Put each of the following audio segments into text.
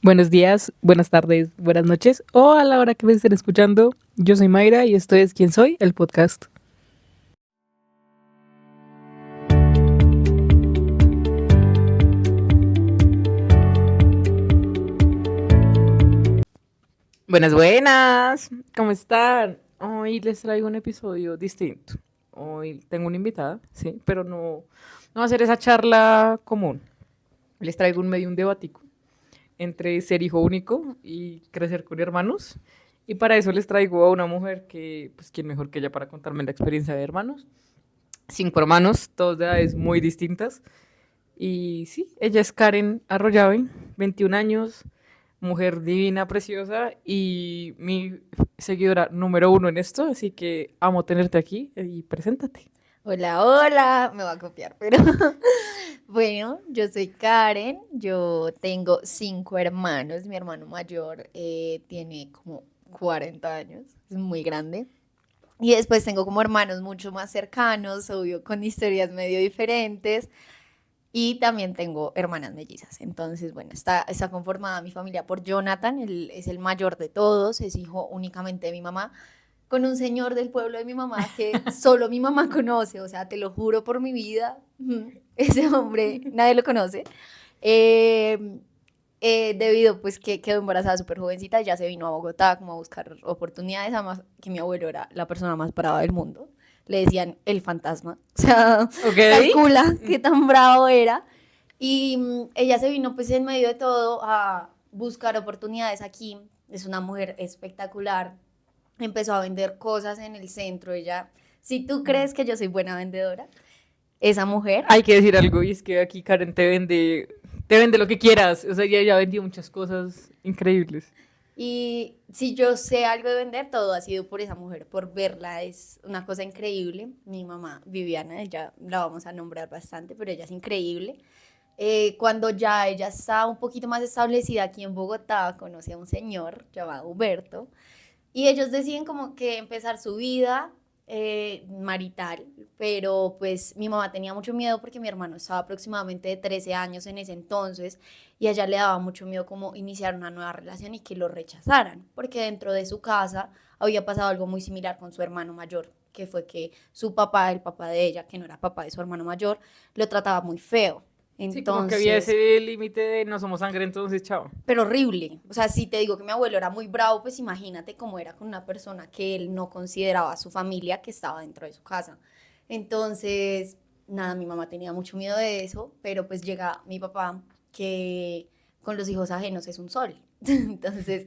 Buenos días, buenas tardes, buenas noches o a la hora que me estén escuchando. Yo soy Mayra y esto es ¿Quién soy? El podcast. Buenas, buenas. ¿Cómo están? Hoy les traigo un episodio distinto. Hoy tengo una invitada, sí, pero no va a ser esa charla común. Les traigo un medio un debatico entre ser hijo único y crecer con hermanos. Y para eso les traigo a una mujer que, pues, ¿quién mejor que ella para contarme la experiencia de hermanos? 5 hermanos, todos de edades muy distintas. Y sí, ella es Karen Arroyave, 21 años, mujer divina, preciosa y mi seguidora número 1 en esto, así que amo tenerte aquí y preséntate. Hola, hola, me va a copiar, pero bueno, yo soy Karen, yo tengo 5 hermanos, mi hermano mayor tiene como 40 años, es muy grande, y después tengo como hermanos mucho más cercanos, obvio, con historias medio diferentes, y también tengo hermanas mellizas, entonces bueno, está conformada mi familia por Jonathan, él es el mayor de todos, es hijo únicamente de mi mamá, con un señor del pueblo de mi mamá que solo mi mamá conoce, o sea, te lo juro por mi vida, ese hombre nadie lo conoce. Eh, Debido pues que quedó embarazada súper jovencita, ya se vino a Bogotá como a buscar oportunidades, además que mi abuelo era la persona más brava del mundo, le decían el fantasma, o sea, Ok. calcula qué tan bravo era. Y ella se vino pues en medio de todo a buscar oportunidades aquí, es una mujer espectacular, empezó a vender cosas en el centro. Ella, si tú crees que yo soy buena vendedora, esa mujer. Hay que decir algo, y es que aquí Karen te vende lo que quieras. O sea, ya vendió muchas cosas increíbles. Y si yo sé algo de vender, todo ha sido por esa mujer, por verla. Es una cosa increíble. Mi mamá, Viviana, ella la vamos a nombrar bastante, pero ella es increíble. Cuando ya ella está un poquito más establecida aquí en Bogotá, conoce a un señor llamado Huberto. Y ellos deciden como que empezar su vida marital, pero pues mi mamá tenía mucho miedo porque mi hermano estaba aproximadamente de 13 años en ese entonces y a ella le daba mucho miedo como iniciar una nueva relación y que lo rechazaran, porque dentro de su casa había pasado algo muy similar con su hermano mayor, que fue que su papá, el papá de ella, que no era papá de su hermano mayor, lo trataba muy feo. Sí, como que había Entonces, ese límite de no somos sangre, entonces chao. pero horrible. O sea, si te digo que mi abuelo era muy bravo, pues imagínate cómo era con una persona que él no consideraba su familia que estaba dentro de su casa. Entonces, nada, mi mamá tenía mucho miedo de eso, pero pues llega mi papá que con los hijos ajenos es un sol. Entonces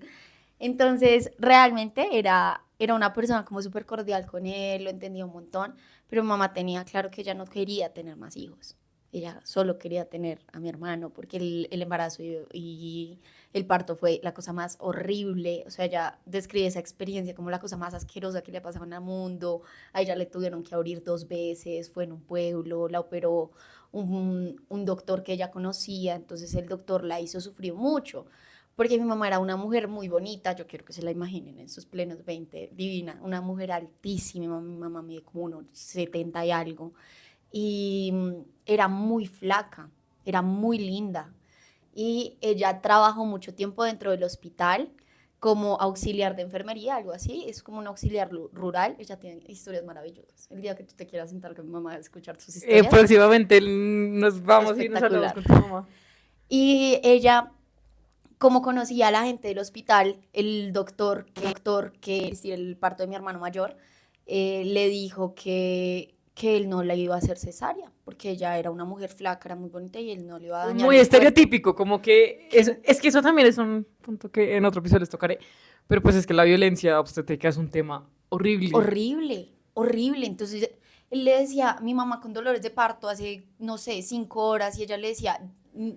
realmente era una persona como súper cordial con él, lo entendía un montón, pero mi mamá tenía claro que ella no quería tener más hijos. Ella solo quería tener a mi hermano porque el embarazo y el parto fue la cosa más horrible. O sea, ella describe esa experiencia como la cosa más asquerosa que le ha pasado en el mundo. A ella le tuvieron que abrir 2 veces, fue en un pueblo, la operó un doctor que ella conocía, entonces el doctor la hizo sufrir mucho porque mi mamá era una mujer muy bonita, yo quiero que se la imaginen en sus plenos 20, divina, una mujer altísima, mi mamá mide como unos 70 y algo, y era muy flaca, era muy linda, y ella trabajó mucho tiempo dentro del hospital como auxiliar de enfermería, algo así, es como un auxiliar rural, ella tiene historias maravillosas. El día que tú te quieras sentar con mi mamá a escuchar sus historias, Próximamente nos vamos y nos hablamos espectacular. con tu mamá. Y ella, como conocía a la gente del hospital, el doctor que asistía el parto de mi hermano mayor, le dijo que él no le iba a hacer cesárea, porque ella era una mujer flaca, era muy bonita y él no le iba a dañar Muy el cuerpo. estereotípico, como que es que eso también es un punto que en otro episodio les tocaré, pero pues es que la violencia obstétrica es un tema horrible. Horrible, horrible. Entonces él le decía, mi mamá con dolores de parto hace, no sé, 5 horas y ella le decía,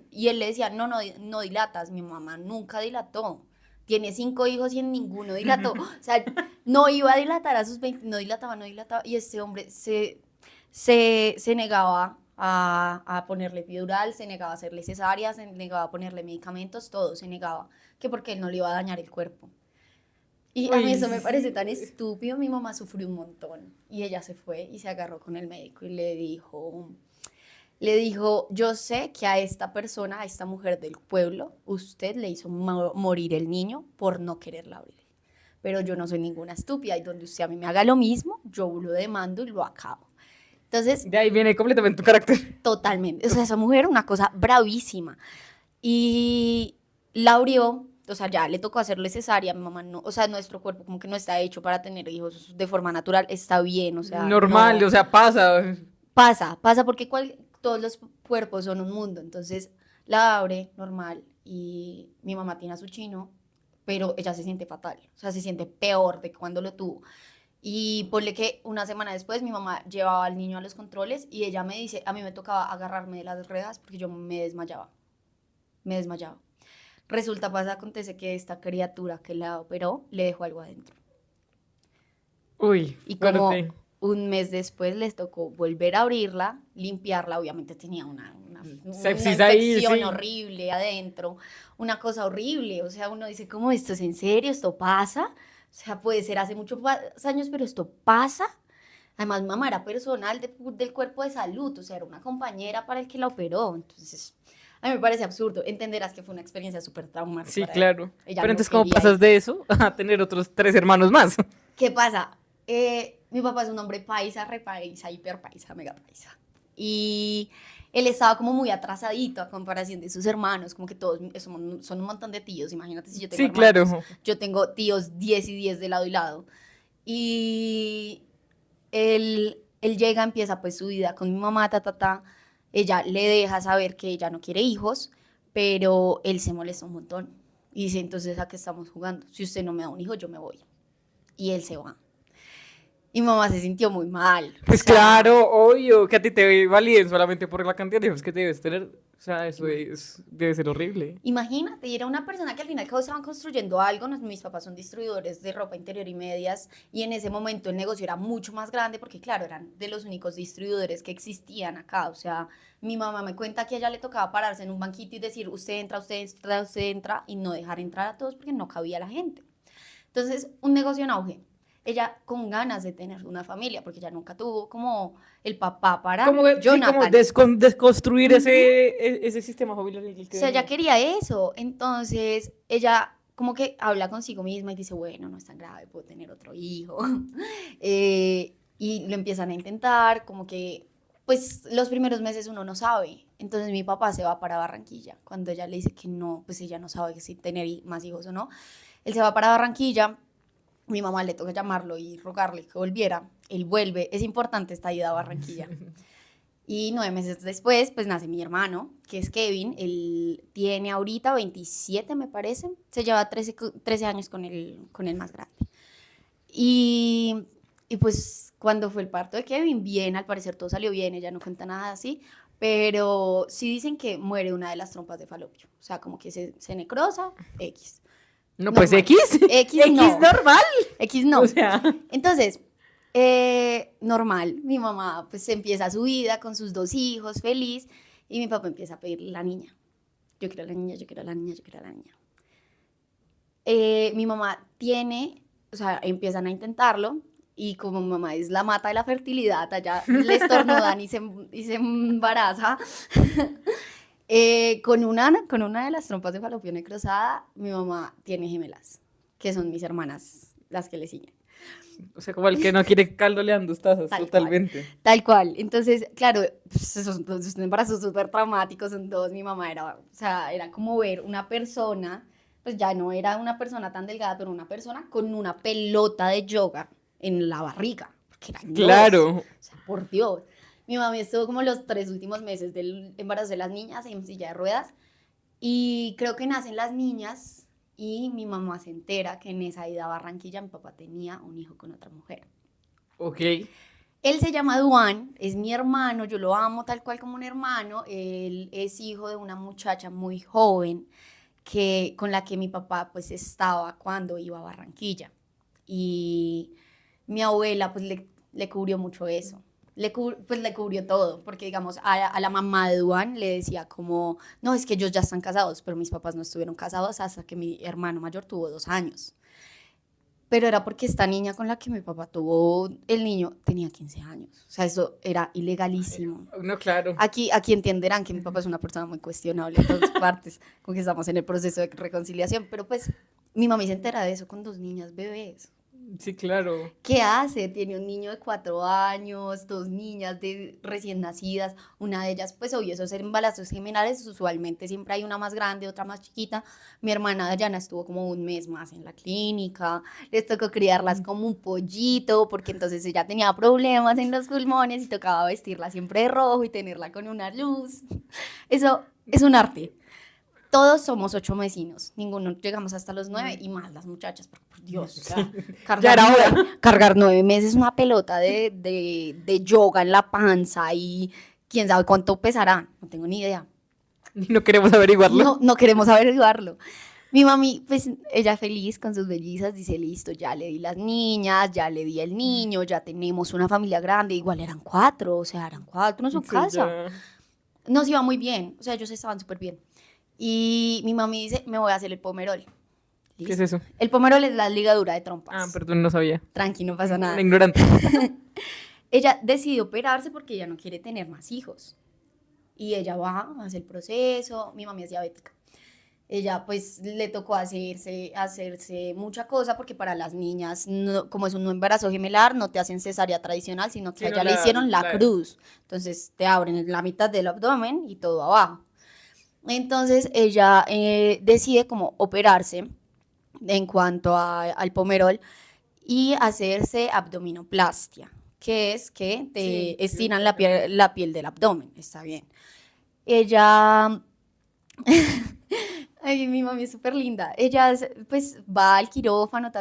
y él le decía, no, no, no dilatas. Mi mamá nunca dilató. Tiene 5 hijos y en ninguno dilató. O sea, no iba a dilatar a sus 20, no dilataba, no dilataba. Y este hombre se negaba a ponerle epidural, se negaba a hacerle cesárea, se negaba a ponerle medicamentos, todo se negaba. Que porque él no le iba a dañar el cuerpo. Y a mí Uy, eso me parece sí. tan estúpido. Mi mamá sufrió un montón y ella se fue y se agarró con el médico y le dijo, Le dijo, yo sé que a esta persona, a esta mujer del pueblo, usted le hizo morir el niño por no quererla abrir. Pero yo no soy ninguna estúpida y donde usted a mí me haga lo mismo, yo lo demando y lo acabo. Entonces, De ahí viene completamente tu carácter. totalmente. O sea, esa mujer, una cosa bravísima. Y la abrió, o sea, ya le tocó hacerle cesárea, mi mamá no, o sea, nuestro cuerpo como que no está hecho para tener hijos de forma natural, está bien, o sea, Normal, no o sea, pasa. pasa porque todos los cuerpos son un mundo, entonces la abre normal y mi mamá tiene a su chino, pero ella se siente fatal, o sea, se siente peor de cuando lo tuvo. Y ponle que una semana después mi mamá llevaba al niño a los controles y ella me dice, a mí me tocaba agarrarme de las rejas porque yo me desmayaba. Resulta, pasa, acontece que esta criatura que la operó le dejó algo adentro. Uy, Y como fuerte. un mes después les tocó volver a abrirla, limpiarla, obviamente tenía una Sepsis ahí, infección sí. horrible adentro, una cosa horrible, o sea, uno dice, ¿cómo esto es en serio? ¿Esto pasa? O sea, puede ser hace muchos años, pero esto pasa. Además, mamá era personal del cuerpo de salud, o sea, era una compañera para el que la operó, entonces... A mí me parece absurdo. Entenderás que fue una experiencia súper traumática Sí, para ella. claro. Ella Pero no entonces, ¿cómo quería pasas hijos. de eso a tener otros 3 hermanos más? ¿Qué pasa? Mi papá es un hombre paisa, repaisa, hiper paisa, mega paisa. Y él estaba como muy atrasadito a comparación de sus hermanos, como que todos son un montón de tíos. Imagínate si yo tengo Sí, hermanos, claro. yo tengo tíos 10 y 10 de lado y lado. Y él llega, empieza pues su vida con mi mamá, ella le deja saber que ella no quiere hijos, pero él se molesta un montón. Y dice, entonces, ¿a qué estamos jugando? Si usted no me da un hijo, yo me voy. Y él se va. Y mamá se sintió muy mal. O Pues sea, claro, obvio, que a ti te validen solamente por la cantidad de hijos que debes tener. O sea, ima- debe ser horrible. imagínate, y era una persona que al final estaban construyendo algo. Mis papás son distribuidores de ropa interior y medias, y en ese momento el negocio era mucho más grande porque, claro, eran de los únicos distribuidores que existían acá. O sea, mi mamá me cuenta que a ella le tocaba pararse en un banquito y decir, usted entra, usted entra, y no dejar entrar a todos porque no cabía la gente. Entonces, un negocio en auge. Ella con ganas de tener una familia, porque ella nunca tuvo como el papá para Como, sí, como Jonathan. desconstruir Ujú. ese sistema familiar en el O que sea, ella venía. quería eso. Entonces, ella como que habla consigo misma y dice, bueno, no es tan grave, puedo tener otro hijo. Y lo empiezan a intentar, como que, pues los primeros meses uno no sabe. Entonces mi papá se va para Barranquilla. Cuando ella le dice que no, pues ella no sabe si tener más hijos o no. Él se va para Barranquilla. Mi mamá le toca llamarlo y rogarle que volviera. Él vuelve. Es importante esta ida a Barranquilla. Y 9 meses después, pues nace mi hermano, que es Kevin. Él tiene ahorita 27, me parece. Se lleva 13 años con el más grande. Y, y pues cuando fue el parto de Kevin, bien, al parecer todo salió bien, ella no cuenta nada así, pero sí dicen que muere una de las trompas de falopio. O sea, como que se necrosa, X. No, pues Normal. X. X X no. normal. X O no. sea, Entonces, normal, mi mamá pues empieza su vida con sus 2 hijos, feliz, y mi papá empieza a pedirle la niña. Yo quiero la niña, yo quiero la niña, yo quiero la niña. Mi mamá tiene, o sea, empiezan a intentarlo, y como mi mamá es la mata de la fertilidad, allá le estornudan y se embaraza. Con una de las trompas de falopio necrosada, mi mamá tiene gemelas, que son mis hermanas, las que le siguen. o sea, como el que no quiere caldo le dan dos tazas, Tal cual, totalmente. tal cual. Entonces, claro, pues, esos embarazos súper traumáticos son todos. Mi mamá era, o sea, era como ver una persona, pues ya no era una persona tan delgada, pero una persona con una pelota de yoga en la barriga, porque eran dos. Claro. O sea, por Dios. Mi mamá estuvo como los 3 últimos meses del embarazo de las niñas en silla de ruedas, y creo que nacen las niñas y mi mamá se entera que en esa ida a Barranquilla mi papá tenía un hijo con otra mujer. Ok. Él se llama Duan, es mi hermano, yo lo amo tal cual como un hermano. Él es hijo de una muchacha muy joven con la que mi papá pues estaba cuando iba a Barranquilla. Y mi abuela pues le cubrió mucho eso. Pues le cubrió todo, porque digamos a la mamá de Duan le decía como, no, es que ellos ya están casados, pero mis papás no estuvieron casados hasta que mi hermano mayor tuvo 2 años. Pero era porque esta niña con la que mi papá tuvo el niño tenía 15 años. O sea, eso era ilegalísimo. No, claro. Aquí entenderán que mi papá es una persona muy cuestionable en todas partes, con que estamos en el proceso de reconciliación. Pero pues mi mami se entera de eso con 2 niñas bebés. Sí, claro. ¿Qué hace? Tiene un niño de 4 años, 2 niñas de recién nacidas, una de ellas, pues obvio, esos embarazos gemelos, usualmente siempre hay una más grande, otra más chiquita. Mi hermana Dayana estuvo como un mes más en la clínica, les tocó criarlas como un pollito, porque entonces ella tenía problemas en los pulmones y tocaba vestirla siempre de rojo y tenerla con una luz. Eso es un arte. Todos somos 8 vecinos, ninguno llegamos hasta los 9 y más las muchachas, pero por Dios, o sea, Ya era hora. cargar 9 meses una pelota de yoga en la panza y quién sabe cuánto pesará, no tengo ni idea. No queremos averiguarlo. No queremos averiguarlo. Mi mami, pues ella feliz con sus bellezas, dice, listo, ya le di las niñas, ya le di el niño, ya tenemos una familia grande, igual eran 4, o sea, eran 4 en su Sí, casa. ya. Nos iba muy bien, o sea, ellos estaban súper bien. Y mi mami dice, me voy a hacer el pomerol. ¿Qué es eso? El pomerol es la ligadura de trompas. Ah, perdón, no sabía. Tranqui, no pasa nada. Una ignorante. Ella decidió operarse porque ella no quiere tener más hijos. Y ella va, hace el proceso. Mi mami es diabética. Ella pues le tocó hacerse mucha cosa porque para las niñas, como es un embarazo gemelar, no te hacen cesárea tradicional, sino que Sí, no, allá le hicieron la cruz. Entonces te abren la mitad del abdomen y todo abajo. Entonces ella decide como operarse en cuanto al pomerol y hacerse abdominoplastia, que es que te Sí, estiran la piel del abdomen, está bien. Ella, ay, mi mami es súper linda, ella pues va al quirófano,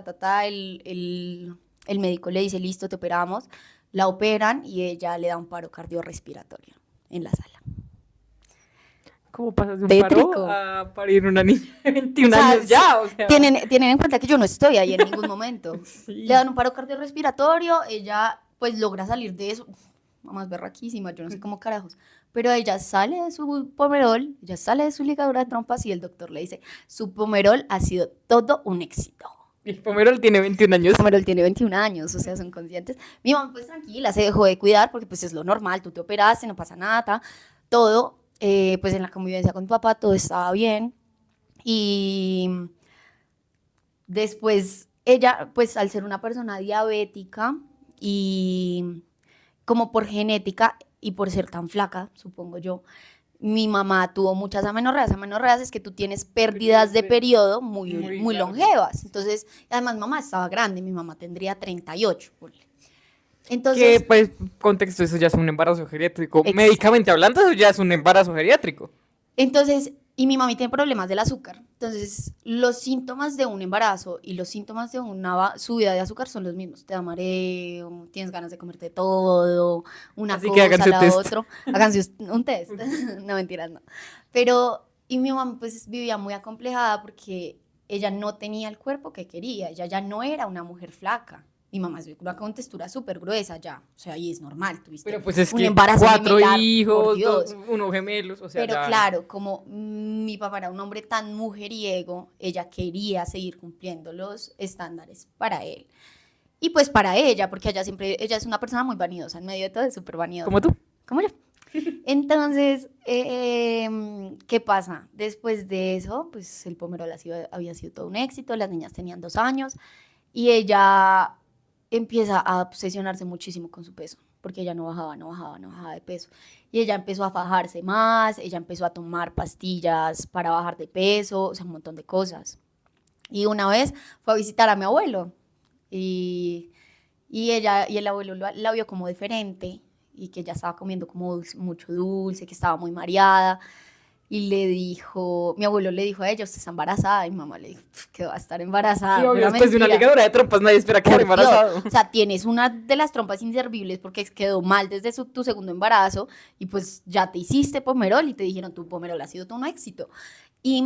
el médico le dice, listo, te operamos, la operan y ella le da un paro cardiorrespiratorio en la sala. ¿Cómo pasas de un Tétrico. paro a parir una niña de 21 O sea, años ya? O sea, tienen en cuenta que yo no estoy ahí en ningún momento. sí. Le dan un paro cardiorrespiratorio, ella pues logra salir de eso. Mamá es berraquísima, yo no sé cómo carajos. Pero ella sale de su pomerol, ella sale de su ligadura de trompas y el doctor le dice, su pomerol ha sido todo un éxito. El Pomerol tiene 21 años. El pomerol tiene 21 años, o sea, son conscientes. Mi mamá pues tranquila, se dejó de cuidar porque pues es lo normal, tú te operaste, no pasa nada, todo. Pues en la convivencia con mi papá todo estaba bien. Y después ella, pues al ser una persona diabética y como por genética y por ser tan flaca, supongo yo, mi mamá tuvo muchas amenorreas. Amenorreas es que tú tienes pérdidas de periodo muy longevas. Entonces, además mamá estaba grande, mi mamá tendría 38. Entonces, Que, pues, contexto, eso ya es un embarazo geriátrico. Exacto. Médicamente hablando, eso ya es un embarazo geriátrico. Entonces, y mi mami tiene problemas del azúcar. Entonces, los síntomas de un embarazo y los síntomas de una subida de azúcar son los mismos. Te da mareo, tienes ganas de comerte todo, una Así que cosa, háganse un la test. otra. Háganse un test. No, mentiras, no. Pero, y mi mamá pues vivía muy acomplejada porque ella no tenía el cuerpo que quería. Ella ya no era una mujer flaca. Mi mamá es una contextura súper gruesa ya, o sea, ahí es normal, tuviste Pero pues es un que embarazo 4 gemelar, por hijos, Dios. uno gemelos, o sea, Pero ya. claro, como mi papá era un hombre tan mujeriego, ella quería seguir cumpliendo los estándares para él. Y pues para ella, porque ella es una persona muy vanidosa, en medio de todo es súper vanidosa. Como tú. Como yo. Entonces, ¿qué pasa? Después de eso, pues el pomerol había sido todo un éxito, las niñas tenían 2 años y ella empieza a obsesionarse muchísimo con su peso, porque ella no bajaba de peso. Y ella empezó a fajarse más, ella empezó a tomar pastillas para bajar de peso, o sea, un montón de cosas. Y una vez fue a visitar a mi abuelo y el abuelo la vio como diferente y que ella estaba comiendo como mucho dulce, que estaba muy mareada. Y mi abuelo le dijo a ella, usted está embarazada. Y mi mamá le dijo, que va a estar embarazada. Sí, obvio, Una después de una mentira. ligadura de trompas nadie espera quedar Por Dios. embarazado. O sea, tienes una de las trompas inservibles porque quedó mal desde tu segundo embarazo y pues ya te hiciste pomerol y te dijeron, tu pomerol ha sido todo un éxito. Y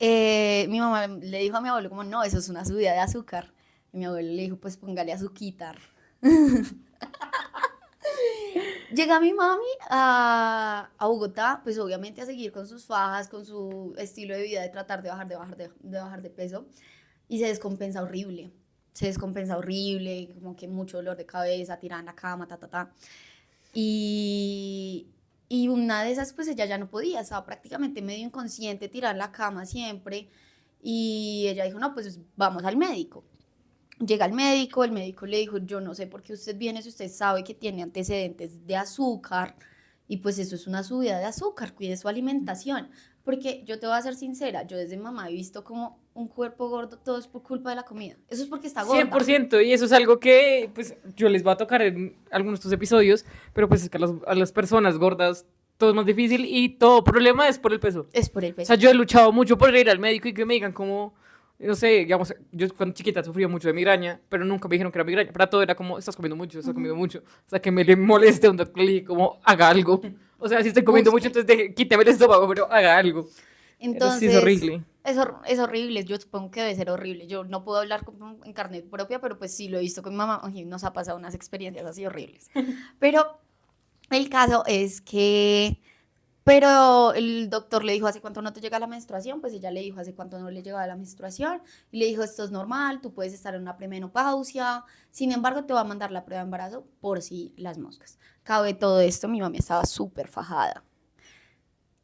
mi mamá le dijo a mi abuelo como, no, eso es una subida de azúcar. Y mi abuelo le dijo, pues póngale azuquitar. Llega mi mami a Bogotá, pues obviamente a seguir con sus fajas, con su estilo de vida de tratar de bajar de peso. y se descompensa horrible, como que mucho dolor de cabeza, tirada en la cama, ta, ta, ta. Y, y una de esas, pues ella ya no podía, estaba prácticamente medio inconsciente, tirada en la cama siempre. Y ella dijo, no, pues vamos al médico. Llega al médico, el médico le dijo, yo no sé por qué usted viene si usted sabe que tiene antecedentes de azúcar y pues eso es una subida de azúcar, cuide su alimentación. Porque yo te voy a ser sincera, yo desde mamá he visto como un cuerpo gordo, todo es por culpa de la comida. Eso es porque está gorda. 100%, y eso es algo que pues yo les voy a tocar en algunos de estos episodios, pero pues es que a las personas gordas todo es más difícil y todo problema es por el peso. Es por el O peso. sea, yo he luchado mucho por ir al médico y que me digan como, no sé, digamos, yo cuando chiquita sufría mucho de migraña, pero nunca me dijeron que era migraña. Para todo era como, estás comiendo mucho, estás comiendo mucho. O sea, que me le moleste a un doctor y como, haga algo. O sea, si estoy comiendo mucho, Busque. entonces quíteme el estómago, pero haga algo. Pero sí Entonces, es horrible. es horrible, yo supongo que debe ser horrible. Yo no puedo hablar en carne propia, pero pues sí lo he visto con mi mamá, oye, nos ha pasado unas experiencias así horribles. Pero el caso es que, pero el doctor le dijo, ¿hace cuánto no te llega la menstruación? Pues ella le dijo, ¿hace cuánto no le llegaba la menstruación? Y le dijo, esto es normal, tú puedes estar en una premenopausia, sin embargo te va a mandar la prueba de embarazo por si las moscas. Cabe todo esto, mi mamá estaba súper fajada.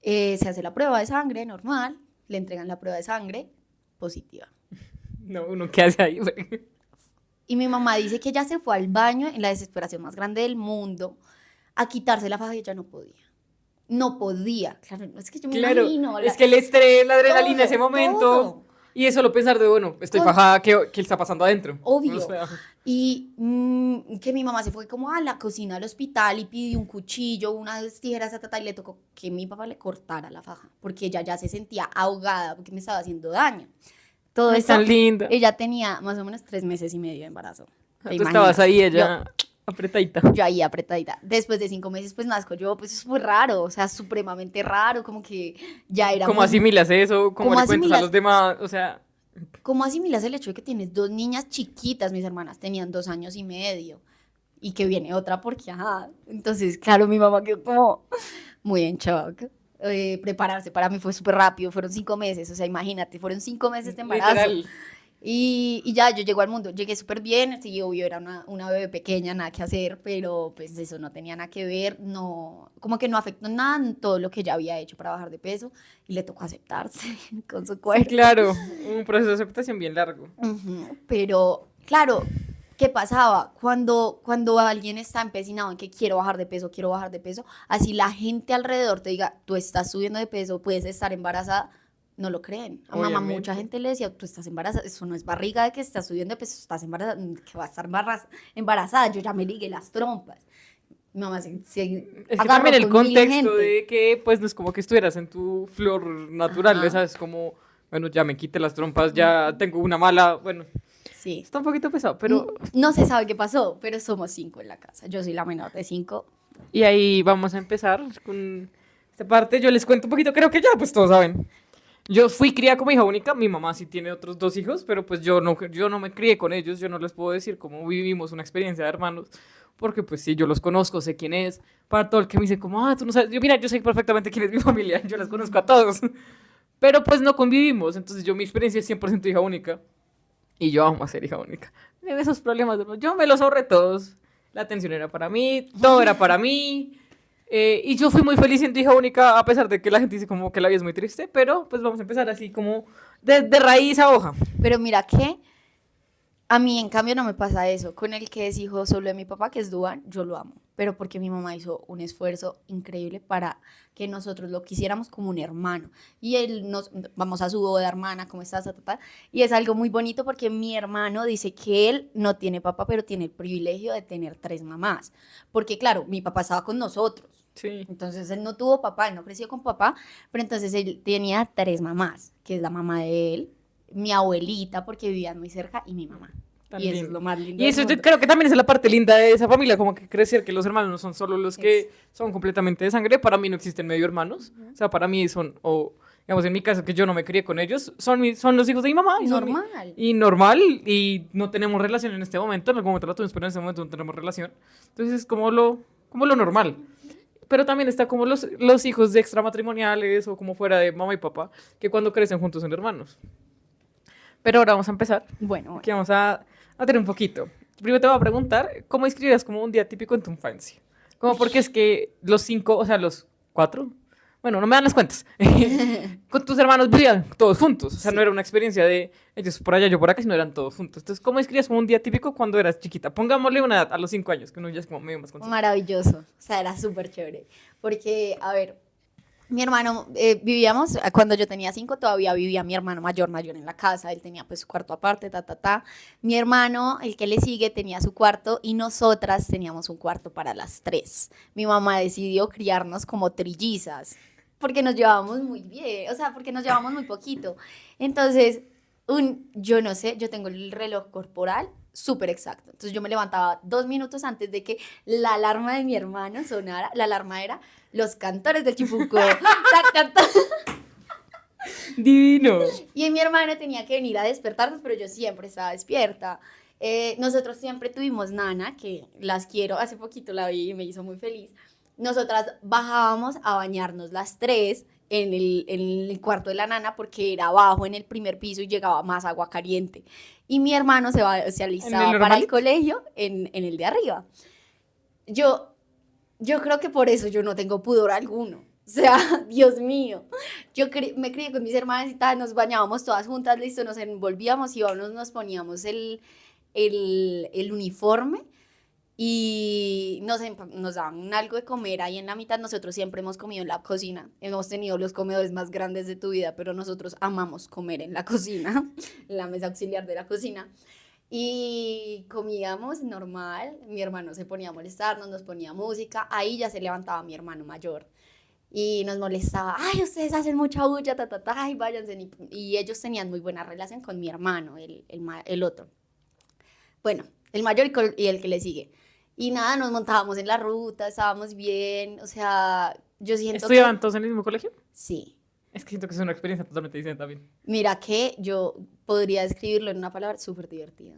Se hace la prueba de sangre normal, le entregan la prueba de sangre positiva. No, uno qué hace ahí. Y mi mamá dice que ella se fue al baño en la desesperación más grande del mundo a quitarse la faja y ella no podía. No podía. Claro, es que yo me Claro, imagino. es que el estrés, la adrenalina, todo, ese momento. todo. Y eso lo pensar de, bueno, estoy Todo. fajada, ¿qué está pasando adentro? Obvio. O sea, Y que mi mamá se fue como a la cocina al hospital y pidió un cuchillo, unas tijeras, y le tocó que mi papá le cortara la faja, porque ella ya se sentía ahogada, porque me estaba haciendo daño. Todo ay, eso, tan linda. ella tenía más o menos 3 meses y medio de embarazo. ¿Te Tú estabas imaginas? ahí, ella apretadita. Yo ahí apretadita. Después de 5 meses, pues nazco yo, pues eso fue raro, o sea, supremamente raro, como que ya era ¿Cómo muy... asimilas eso? ¿Cómo ¿Cómo le cuentas a asimilas? los demás? O sea, ¿Cómo asimilas el hecho de que tienes dos niñas chiquitas? Mis hermanas tenían 2 años y medio. Y que viene otra porque, ajá. Entonces, claro, mi mamá quedó como muy en shock. Prepararse para mí fue súper rápido, fueron 5 meses, o sea, imagínate, fueron 5 meses de embarazo. literal. Y ya, yo llego al mundo, llegué súper bien, sí, obvio, era una bebé pequeña, nada que hacer, pero pues eso no tenía nada que ver, no, como que no afectó nada en todo lo que ella había hecho para bajar de peso, y le tocó aceptarse con su Sí, cuerpo. claro, un proceso de aceptación bien largo. Pero, claro, ¿qué pasaba? Cuando alguien está empecinado en que quiero bajar de peso, así la gente alrededor te diga, tú estás subiendo de peso, puedes estar embarazada, no lo creen. A mamá Obviamente. mucha gente le decía, tú estás embarazada, eso no es barriga de que estás subiendo de peso, estás embarazada, que va a estar embarazada, yo ya me ligué las trompas. Mi mamá se Es que agarró también el con mil contexto gente. de que, pues, no es como que estuvieras en tu flor natural, Ajá. ¿sabes? Como, bueno, ya me quité las trompas, ya tengo una mala, bueno, Sí. está un poquito pesado, pero... No se sabe qué pasó, pero somos 5 en la casa. Yo soy la menor de 5. Y ahí vamos a empezar con esta parte. Yo les cuento un poquito, creo que ya, pues, todos saben. Yo fui criada como hija única, mi mamá sí tiene otros 2 hijos, pero pues yo no me crié con ellos, yo no les puedo decir cómo vivimos una experiencia de hermanos, porque pues sí, yo los conozco, sé quién es, para todo el que me dice como, tú no sabes, yo mira, yo sé perfectamente quién es mi familia, yo las conozco a todos, pero pues no convivimos, entonces mi experiencia es 100% hija única, y yo amo a ser hija única. En esos problemas, yo me los ahorré todos, la atención era para mí, todo era para mí, y yo fui muy feliz siendo hija única, a pesar de que la gente dice como que la vida es muy triste, pero pues vamos a empezar así como de raíz a hoja. Pero mira que a mí, en cambio, no me pasa eso. Con el que es hijo solo de mi papá, que es Duan, yo lo amo. Pero porque mi mamá hizo un esfuerzo increíble para que nosotros lo quisiéramos como un hermano. Y él vamos a su boda, hermana, ¿cómo estás? Ta, ta, ta. Y es algo muy bonito porque mi hermano dice que él no tiene papá, pero tiene el privilegio de tener 3 mamás. Porque claro, mi papá estaba con nosotros. Sí. Entonces él no tuvo papá, él no creció con papá, pero entonces él tenía 3 mamás, que es la mamá de él, mi abuelita, porque vivían muy cerca, y mi mamá. Tan Y eso lindo. es lo más lindo Y del eso yo mundo. creo que también es la parte linda de esa familia, como que crecer que los hermanos no son solo los que son completamente de sangre. Para mí no existen medio hermanos. O sea, para mí son, o digamos en mi caso que yo no me crié con ellos, son los hijos de mi mamá. Y Normal. y normal, y no tenemos relación en este momento. En algún momento la tuvimos, pero en este momento no tenemos relación. Entonces es como lo normal. Pero también está como los hijos de extramatrimoniales o como fuera de mamá y papá, que cuando crecen juntos son hermanos. Pero ahora vamos a empezar. Bueno, Aquí vamos a tener un poquito. Primero te voy a preguntar, ¿cómo describirías como un día típico en tu infancia? Como porque es que los 5, o sea, los 4, bueno, no me dan las cuentas. Con tus hermanos vivían todos juntos. O sea, Sí. no era una experiencia de ellos por allá, yo por acá, sino eran todos juntos. Entonces, ¿cómo describías como un día típico cuando eras chiquita? Pongámosle una edad a los 5 años, que uno ya es como medio más consciente. maravilloso. O sea, era súper chévere. Porque, a ver, mi hermano, vivíamos, cuando yo tenía 5, todavía vivía mi hermano mayor en la casa. Él tenía pues su cuarto aparte, ta, ta, ta. Mi hermano, el que le sigue, tenía su cuarto y nosotras teníamos un cuarto para las 3. Mi mamá decidió criarnos como trillizas porque nos llevábamos muy bien, o sea, porque nos llevábamos muy poquito. Entonces, yo no sé, yo tengo el reloj corporal súper exacto. Entonces yo me levantaba 2 minutos antes de que la alarma de mi hermano sonara. La alarma era Los Cantores del Chipuco. Tac, tac, tac. Divino. Y mi hermano tenía que venir a despertarnos, pero yo siempre estaba despierta. Nosotros siempre tuvimos nana, que las quiero, hace poquito la vi y me hizo muy feliz. Nosotras bajábamos a bañarnos las 3 en el cuarto de la nana porque era abajo en el primer piso y llegaba más agua caliente. Y mi hermano se alistaba para el normalito? colegio en el de arriba. Yo creo que por eso yo no tengo pudor alguno. O sea, Dios mío. Me crié con mis hermanas y tal, nos bañábamos todas juntas, listo, nos envolvíamos y nos poníamos el uniforme y nos daban algo de comer ahí en la mitad. Nosotros siempre hemos comido en la cocina. Hemos tenido los comedores más grandes de tu vida, pero nosotros amamos comer en la cocina, en la mesa auxiliar de la cocina. Y comíamos normal, mi hermano se ponía a molestarnos, nos ponía música, ahí ya se levantaba mi hermano mayor y nos molestaba, ay, ustedes hacen mucha bulla, ta, ta, ta, ay, váyanse. Y ellos tenían muy buena relación con mi hermano, el otro. Bueno, el mayor y el que le sigue. Y nada, nos montábamos en la ruta, estábamos bien, o sea, yo siento ¿Estudiaban que todos en el mismo colegio? sí. Es que siento que es una experiencia totalmente diferente también. Mira que yo podría describirlo en una palabra, súper divertido.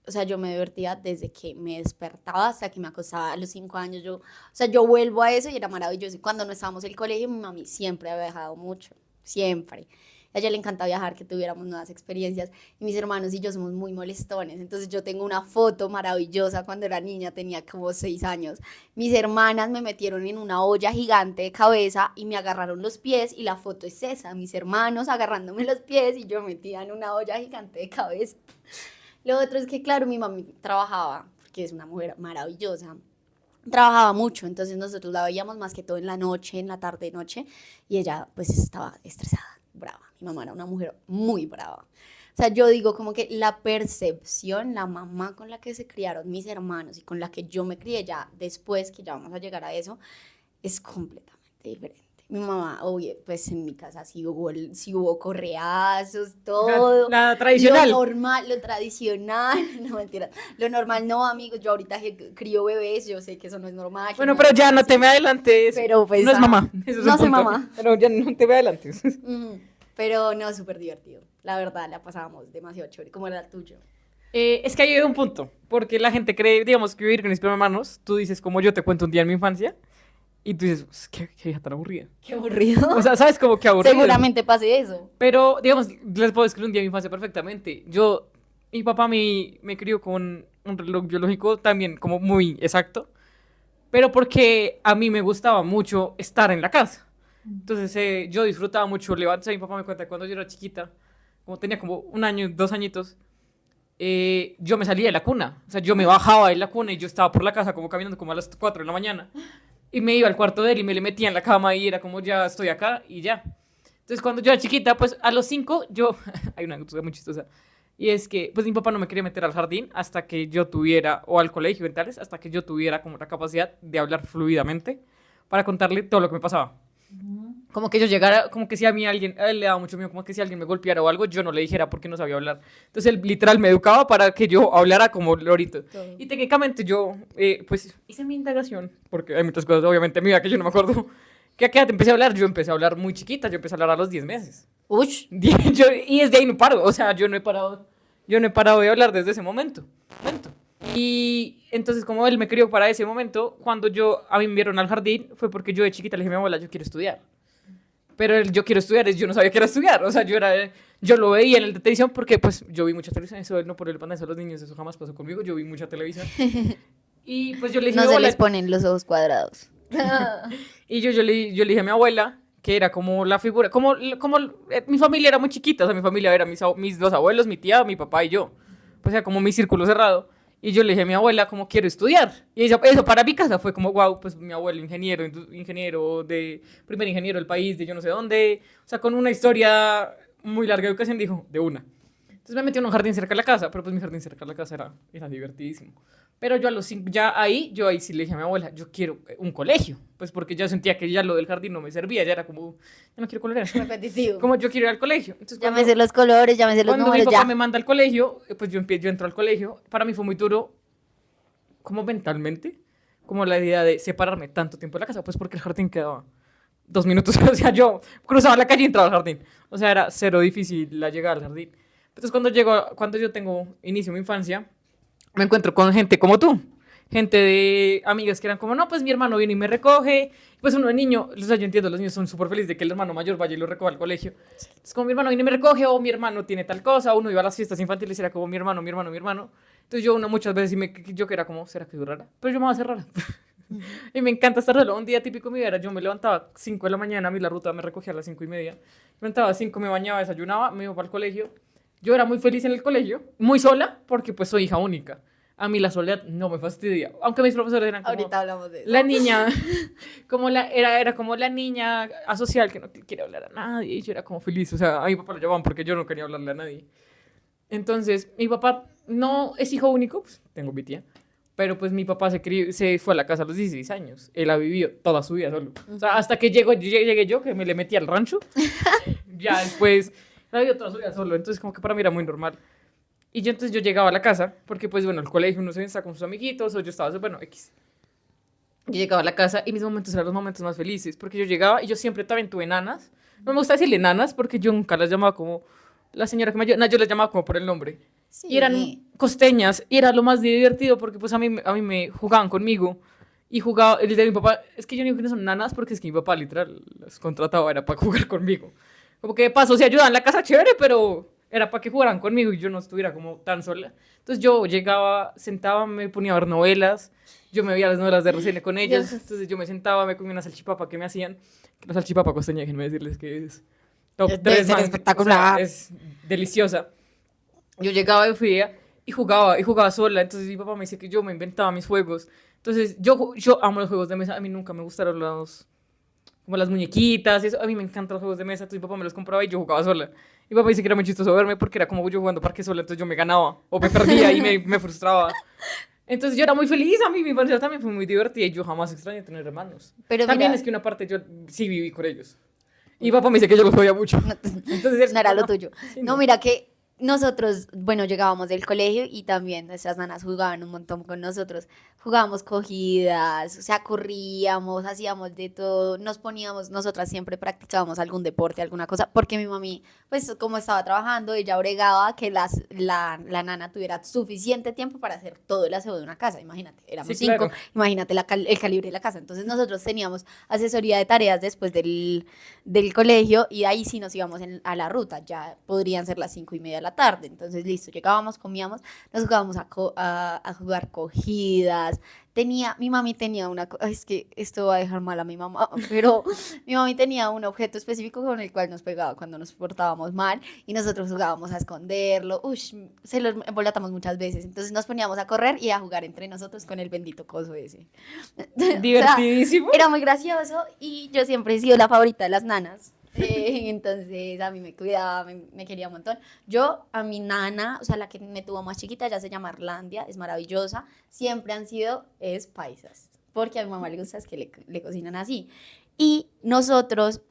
O sea, yo me divertía desde que me despertaba hasta que me acostaba a los 5 años. O sea, yo vuelvo a eso y era maravilloso. Y cuando no estábamos en el colegio, mi mami siempre había viajado mucho, siempre. A ella le encanta viajar, que tuviéramos nuevas experiencias. Y mis hermanos y yo somos muy molestones. Entonces yo tengo una foto maravillosa cuando era niña, tenía como 6 años. Mis hermanas me metieron en una olla gigante de cabeza y me agarraron los pies y la foto es esa, mis hermanos agarrándome los pies y yo metida en una olla gigante de cabeza. Lo otro es que, claro, mi mami trabajaba, porque es una mujer maravillosa, trabajaba mucho, entonces nosotros la veíamos más que todo en la noche, en la tarde-noche, y ella pues estaba estresada, brava. Mi mamá era una mujer muy brava. O sea, yo digo como que la percepción, la mamá con la que se criaron mis hermanos y con la que yo me crié ya después, que ya vamos a llegar a eso, es completamente diferente. Mi mamá, oye, pues en mi casa sí hubo correazos, todo. La tradicional. Lo normal, lo tradicional, no mentira. Lo normal no, amigos, yo ahorita que crío bebés, yo sé que eso no es normal. Bueno, pero ya no te me adelantes. Pero pues, no es mamá. Eso es no un soy punto. mamá. Pero ya no te me adelantes. Pero no, súper divertido. La verdad, la pasábamos demasiado chévere. ¿Cómo era el tuyo? Es que ahí hay un punto. Porque la gente cree, digamos, que vivir con mis hermanos, tú dices, como yo te cuento un día en mi infancia, y tú dices, "Pues, qué hija tan aburrida". Qué aburrido. O sea, ¿sabes? Como que aburrido. Seguramente pasé eso. Pero, digamos, les puedo describir un día de mi infancia perfectamente. Mi papá me crió con un reloj biológico también como muy exacto, pero porque a mí me gustaba mucho estar en la casa. Entonces yo disfrutaba mucho levantarse. Mi papá me cuenta que cuando yo era chiquita, como tenía como 1 año, 2 añitos, yo me salía de la cuna. O sea, yo me bajaba de la cuna y yo estaba por la casa como caminando como a las 4 de la mañana. Y me iba al cuarto de él y me le metía en la cama y era como, ya estoy acá y ya. Entonces, cuando yo era chiquita, pues a los 5, hay una cosa muy chistosa. Y es que, pues mi papá no me quería meter al jardín hasta que yo tuviera, o al colegio en tales, hasta que yo tuviera como la capacidad de hablar fluidamente para contarle todo lo que me pasaba. Como que yo llegara, como que si a mí alguien, a él le daba mucho miedo, como que si alguien me golpeara o algo, yo no le dijera porque no sabía hablar. Entonces él literal me educaba para que yo hablara como lorito. Todo. Y técnicamente yo, pues hice mi indagación, porque hay muchas cosas obviamente mías que yo no me acuerdo. ¿Que a qué edad empecé a hablar? Yo empecé a hablar muy chiquita, yo empecé a hablar a los 10 meses. Ush. Y desde ahí no paro, o sea, yo no he parado de hablar desde ese momento. Y entonces como él me crió para ese momento, cuando a mí me enviaron al jardín, fue porque yo de chiquita le dije a mi abuela, yo quiero estudiar. Pero el yo quiero estudiar yo no sabía que era estudiar. O sea, yo lo veía en el de televisión porque pues yo vi mucha televisión. Eso no por el pan de los niños, eso jamás pasó conmigo. Yo vi mucha televisión. Y pues yo le dije, No se les ponen los ojos cuadrados. y yo le dije a mi abuela, que era como la figura, mi familia era muy chiquita, o sea, mi familia era mis dos abuelos, mi tía, mi papá y yo. Pues era como mi círculo cerrado. Y yo le dije a mi abuela, como quiero estudiar. Y eso para mi casa fue como, wow, pues mi abuelo ingeniero, primer ingeniero del país, de yo no sé dónde. O sea, con una historia muy larga de educación, dijo, de una. Entonces me metí en un jardín cerca de la casa, pero pues mi jardín cerca de la casa era divertidísimo. Pero yo a los 5, yo ahí sí le dije a mi abuela, yo quiero un colegio. Pues porque yo sentía que ya lo del jardín no me servía, ya era como, yo no quiero colorear. Repetitivo. Como yo quiero ir al colegio. Entonces, Llámese los colores, llámese los números, cuando mi papá ya. me manda al colegio, pues yo entro al colegio. Para mí fue muy duro, como mentalmente, como la idea de separarme tanto tiempo de la casa, pues porque el jardín quedaba 2 minutos. O sea, yo cruzaba la calle y entraba al jardín. O sea, era cero difícil la llegada al jardín. Entonces, cuando yo inicio mi infancia, me encuentro con gente como tú. Gente de amigas que eran como, no, pues mi hermano viene y me recoge. Pues uno de niño, o sea, yo entiendo, los niños son súper felices de que el hermano mayor vaya y lo recoja al colegio. Es como mi hermano viene y me recoge, o mi hermano tiene tal cosa, o uno iba a las fiestas infantiles y era como mi hermano, mi hermano, mi hermano. Entonces yo muchas veces yo que era como, ¿será que soy rara? Pero yo me voy a hacer rara. Y me encanta estar solo. Un día típico mío era, yo me levantaba 5 de la mañana, a mí la ruta me recogía a las 5:30. Me levantaba a 5, me bañaba, desayunaba, me iba para el colegio. Yo era muy feliz en el colegio, muy sola, porque pues soy hija única. A mí la soledad no me fastidia. Aunque mis profesores eran como... Ahorita hablamos de eso. La niña, era como la niña asocial que no quiere hablar a nadie. Y yo era como feliz. O sea, a mi papá lo llamaban porque yo no quería hablarle a nadie. Entonces, mi papá no es hijo único, pues tengo mi tía. Pero pues mi papá se fue a la casa a los 16 años. Él ha vivido toda su vida solo. O sea, hasta que llegué yo, que me le metí al rancho. Ya después, ha vivido toda su vida solo. Entonces, como que para mí era muy normal. Y entonces yo llegaba a la casa, porque pues bueno, el colegio uno se está con sus amiguitos, o yo estaba, bueno, X. Yo llegaba a la casa y mis momentos eran los momentos más felices, porque yo llegaba y yo siempre también tuve nanas. No me gusta decirle nanas, porque yo nunca las llamaba como la señora que me ayudó, no, yo las llamaba como por el nombre. Sí. Y eran costeñas, y era lo más divertido, porque pues a mí me jugaban conmigo. Y jugaba, el de mi papá, es que yo no digo que no son nanas, porque es que mi papá literal las contrataba, era para jugar conmigo. Como que de paso se ayudaban en la casa chévere, pero... era para que jugaran conmigo y yo no estuviera como tan sola. Entonces yo llegaba, sentaba, me ponía a ver novelas, yo me veía las novelas de RCN con ellos, entonces yo me sentaba, me comía una salchipapa que me hacían, que la salchipapa costeña, déjenme decirles que es top 3 más, espectacular. O sea, es deliciosa. Yo llegaba y jugaba sola, entonces mi papá me dice que yo me inventaba mis juegos. Entonces yo amo los juegos de mesa, a mí nunca me gustaron como las muñequitas, y eso. A mí me encantan los juegos de mesa, entonces mi papá me los compraba y yo jugaba sola. Mi papá dice que era muy chistoso verme porque era como yo jugando parque sola, entonces yo me ganaba o me perdía y me frustraba. Entonces yo era muy feliz, a mí mi infancia también fue muy divertida y yo jamás extrañé tener hermanos. Pero también mira, es que una parte yo sí viví con ellos. Y mi papá me dice que yo los odia mucho. Entonces no era lo tuyo. Sí, No, mira que nosotros, bueno, llegábamos del colegio y también nuestras nanas jugaban un montón con nosotros. Jugábamos cogidas, o sea, corríamos, hacíamos de todo, nos poníamos, nosotras siempre practicábamos algún deporte, alguna cosa, porque mi mami, pues como estaba trabajando, ella bregaba que la nana tuviera suficiente tiempo para hacer todo el aseo de una casa, imagínate, éramos Sí, 5, claro. imagínate el calibre de la casa. Entonces nosotros teníamos asesoría de tareas después del colegio y ahí sí nos íbamos a la ruta, ya podrían ser las 5:30 de la tarde, entonces listo, llegábamos, comíamos, nos jugábamos a jugar cogidas. Mi mami tenía es que esto va a dejar mal a mi mamá, pero mi mami tenía un objeto específico con el cual nos pegaba cuando nos portábamos mal y nosotros jugábamos a esconderlo, se lo embolatamos muchas veces, entonces nos poníamos a correr y a jugar entre nosotros con el bendito coso ese. Divertidísimo. O sea, era muy gracioso y yo siempre he sido la favorita de las nanas. Entonces a mí me cuidaba, me quería un montón. Yo a mi nana, o sea, la que me tuvo más chiquita, ella se llama Arlandia, es maravillosa. Siempre han sido paisas, porque a mi mamá le gusta es que le cocinan así. Y nosotros,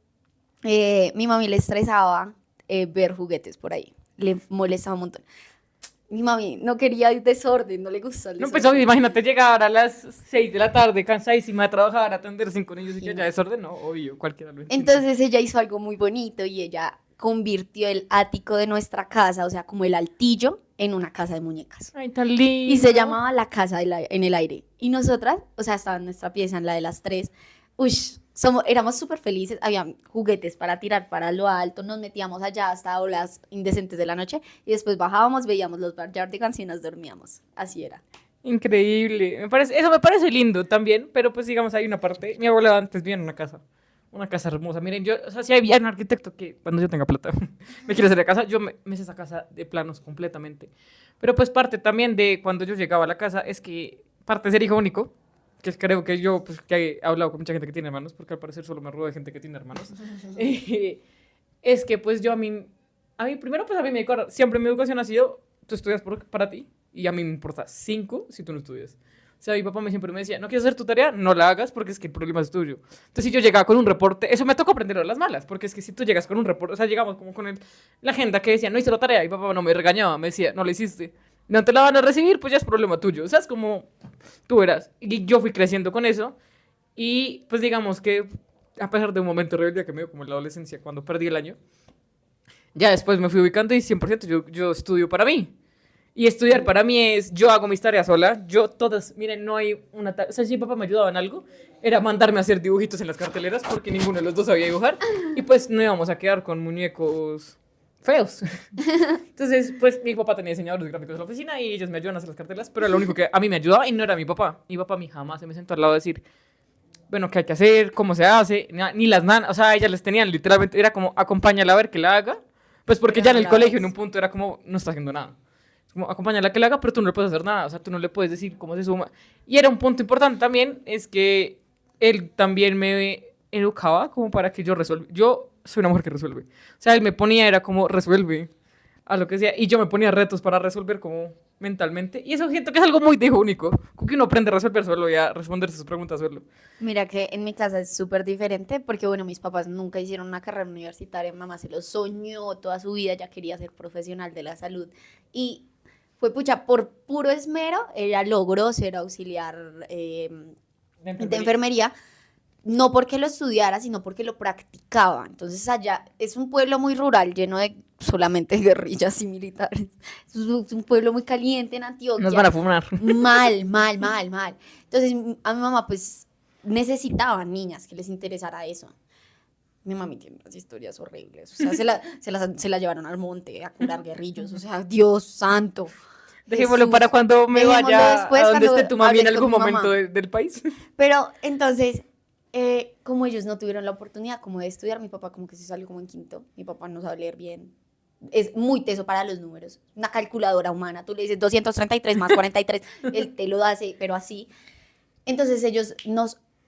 mi mami le estresaba ver juguetes por ahí, le molestaba un montón. Mi mami no quería el desorden, no le gusta el No, desorden. pues imagínate llegar a las 6 de la tarde cansadísima de trabajar, atender 5 niños y que Sí, ya no. desorden, no, obvio, cualquiera lo entiende. Entonces ella hizo algo muy bonito y ella convirtió el ático de nuestra casa, o sea, como el altillo, en una casa de muñecas. Ay, tan lindo. Y se llamaba la casa en el aire. Y nosotras, o sea, estaba en nuestra pieza, en la de las 3. éramos súper felices, había juguetes para tirar para lo alto, nos metíamos allá hasta horas indecentes de la noche y después bajábamos, veíamos los Backyardigans y nos dormíamos. Así era. Increíble. Eso me parece lindo también, pero pues digamos, hay una parte. Mi abuela antes vivía en una casa hermosa. Miren, yo, o sea, si había un arquitecto que cuando yo tenga plata me quiere hacer la casa, yo me hice esa casa de planos completamente. Pero pues parte también de cuando yo llegaba a la casa es que parte de ser hijo único, que creo que yo, pues que he hablado con mucha gente que tiene hermanos, porque al parecer solo me rodeo de gente que tiene hermanos, es que pues yo a mí primero pues a mí siempre mi educación ha sido, tú estudias para ti, y a mí me importa 5 si tú no estudias. O sea, mi papá siempre me decía, ¿no quieres hacer tu tarea? No la hagas porque es que el problema es tuyo. Entonces, si yo llegaba con un reporte, eso me tocó aprenderlo a las malas, porque es que si tú llegas con un reporte, o sea, llegamos como con la agenda que decía, no hice la tarea, y papá no me regañaba, me decía, no la hiciste. No te la van a recibir, pues ya es problema tuyo. O sea, es como tú eras. Y yo fui creciendo con eso, y pues digamos que, a pesar de un momento rebelde que me dio como en la adolescencia, cuando perdí el año, ya después me fui ubicando y 100% yo estudio para mí. Y estudiar para mí es, yo hago mis tareas sola, yo todas, miren, no hay o sea, si mi papá me ayudaba en algo, era mandarme a hacer dibujitos en las carteleras porque ninguno de los dos sabía dibujar y pues no íbamos a quedar con muñecos feos. Entonces, pues mi papá tenía diseñadores gráficos en la oficina y ellos me ayudan a hacer las cartelas, pero lo único que a mí me ayudaba y no era mi papá. Mi papá a mí jamás se me sentó al lado a decir, bueno, qué hay que hacer, cómo se hace, ni las nanas, o sea, ellas les tenían literalmente, era como, acompáñala a ver que la haga, pues porque ya en el colegio en un punto era como, no está haciendo nada. Como acompáñala a que la haga, pero tú no le puedes hacer nada, o sea, tú no le puedes decir cómo se suma. Y era un punto importante también, es que él también me educaba como para que yo resuelva. Yo soy una mujer que resuelve. O sea, él me ponía, era como, resuelve a lo que sea, y yo me ponía retos para resolver como mentalmente. Y eso siento que es algo muy de hijo único, como que uno aprende a resolver solo y a responder sus preguntas solo. Mira que en mi casa es súper diferente porque, bueno, mis papás nunca hicieron una carrera universitaria, mi mamá se lo soñó toda su vida, ya quería ser profesional de la salud. Y fue pucha, por puro esmero, ella logró ser auxiliar de enfermería, no porque lo estudiara, sino porque lo practicaba. Entonces allá es un pueblo muy rural, lleno de solamente guerrillas y militares. Es un pueblo muy caliente en Antioquia. Nos van a fumar. Mal, mal, mal, mal. Entonces a mi mamá pues necesitaba niñas que les interesara eso. Mi mami tiene unas historias horribles, o sea, se la llevaron al monte a curar guerrillos, o sea, Dios santo. Dejémoslo Jesús. para cuando me vaya Después, a donde cuando esté tu mami en hables algún con mi momento mamá. del país. Pero entonces, como ellos no tuvieron la oportunidad como de estudiar, mi papá como que se salió como en quinto, mi papá no sabe leer bien, es muy teso para los números, una calculadora humana, tú le dices 233 más 43, él te lo hace, pero así. Entonces ellos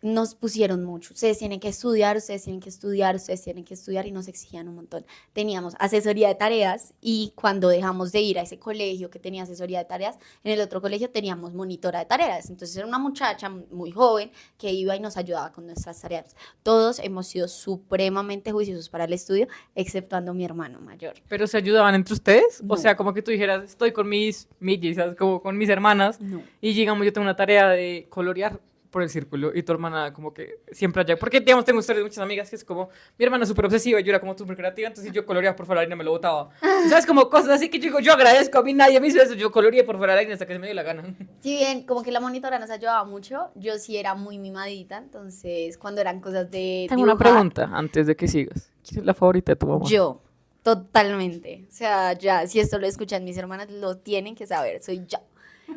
nos pusieron mucho, ustedes tienen que estudiar, ustedes tienen que estudiar, ustedes tienen que estudiar y nos exigían un montón. Teníamos asesoría de tareas y cuando dejamos de ir a ese colegio que tenía asesoría de tareas, en el otro colegio teníamos monitora de tareas. Entonces era una muchacha muy joven que iba y nos ayudaba con nuestras tareas. Todos hemos sido supremamente juiciosos para el estudio, exceptuando mi hermano mayor. ¿Pero se ayudaban entre ustedes? No. O sea, como que tú dijeras, estoy con mis ¿sabes? Como con mis hermanas. No. Y digamos, yo tengo una tarea de colorear por el círculo y tu hermana como que siempre allá. Porque, digamos, tengo muchas amigas que es como, mi hermana es súper obsesiva y yo era como súper creativa, entonces yo coloreaba por fuera de la línea, me lo botaba. ¿Sabes? Como cosas así que yo digo, yo agradezco, a mí nadie me hizo eso, yo coloreé por fuera de la línea hasta que se me dio la gana. Si bien como que la monitora nos ayudaba mucho, yo sí era muy mimadita, entonces cuando eran cosas de Tengo una dibujar, pregunta antes de que sigas. ¿Quién es la favorita de tu mamá? yo, totalmente. O sea, ya, si esto lo escuchan mis hermanas, lo tienen que saber, soy yo.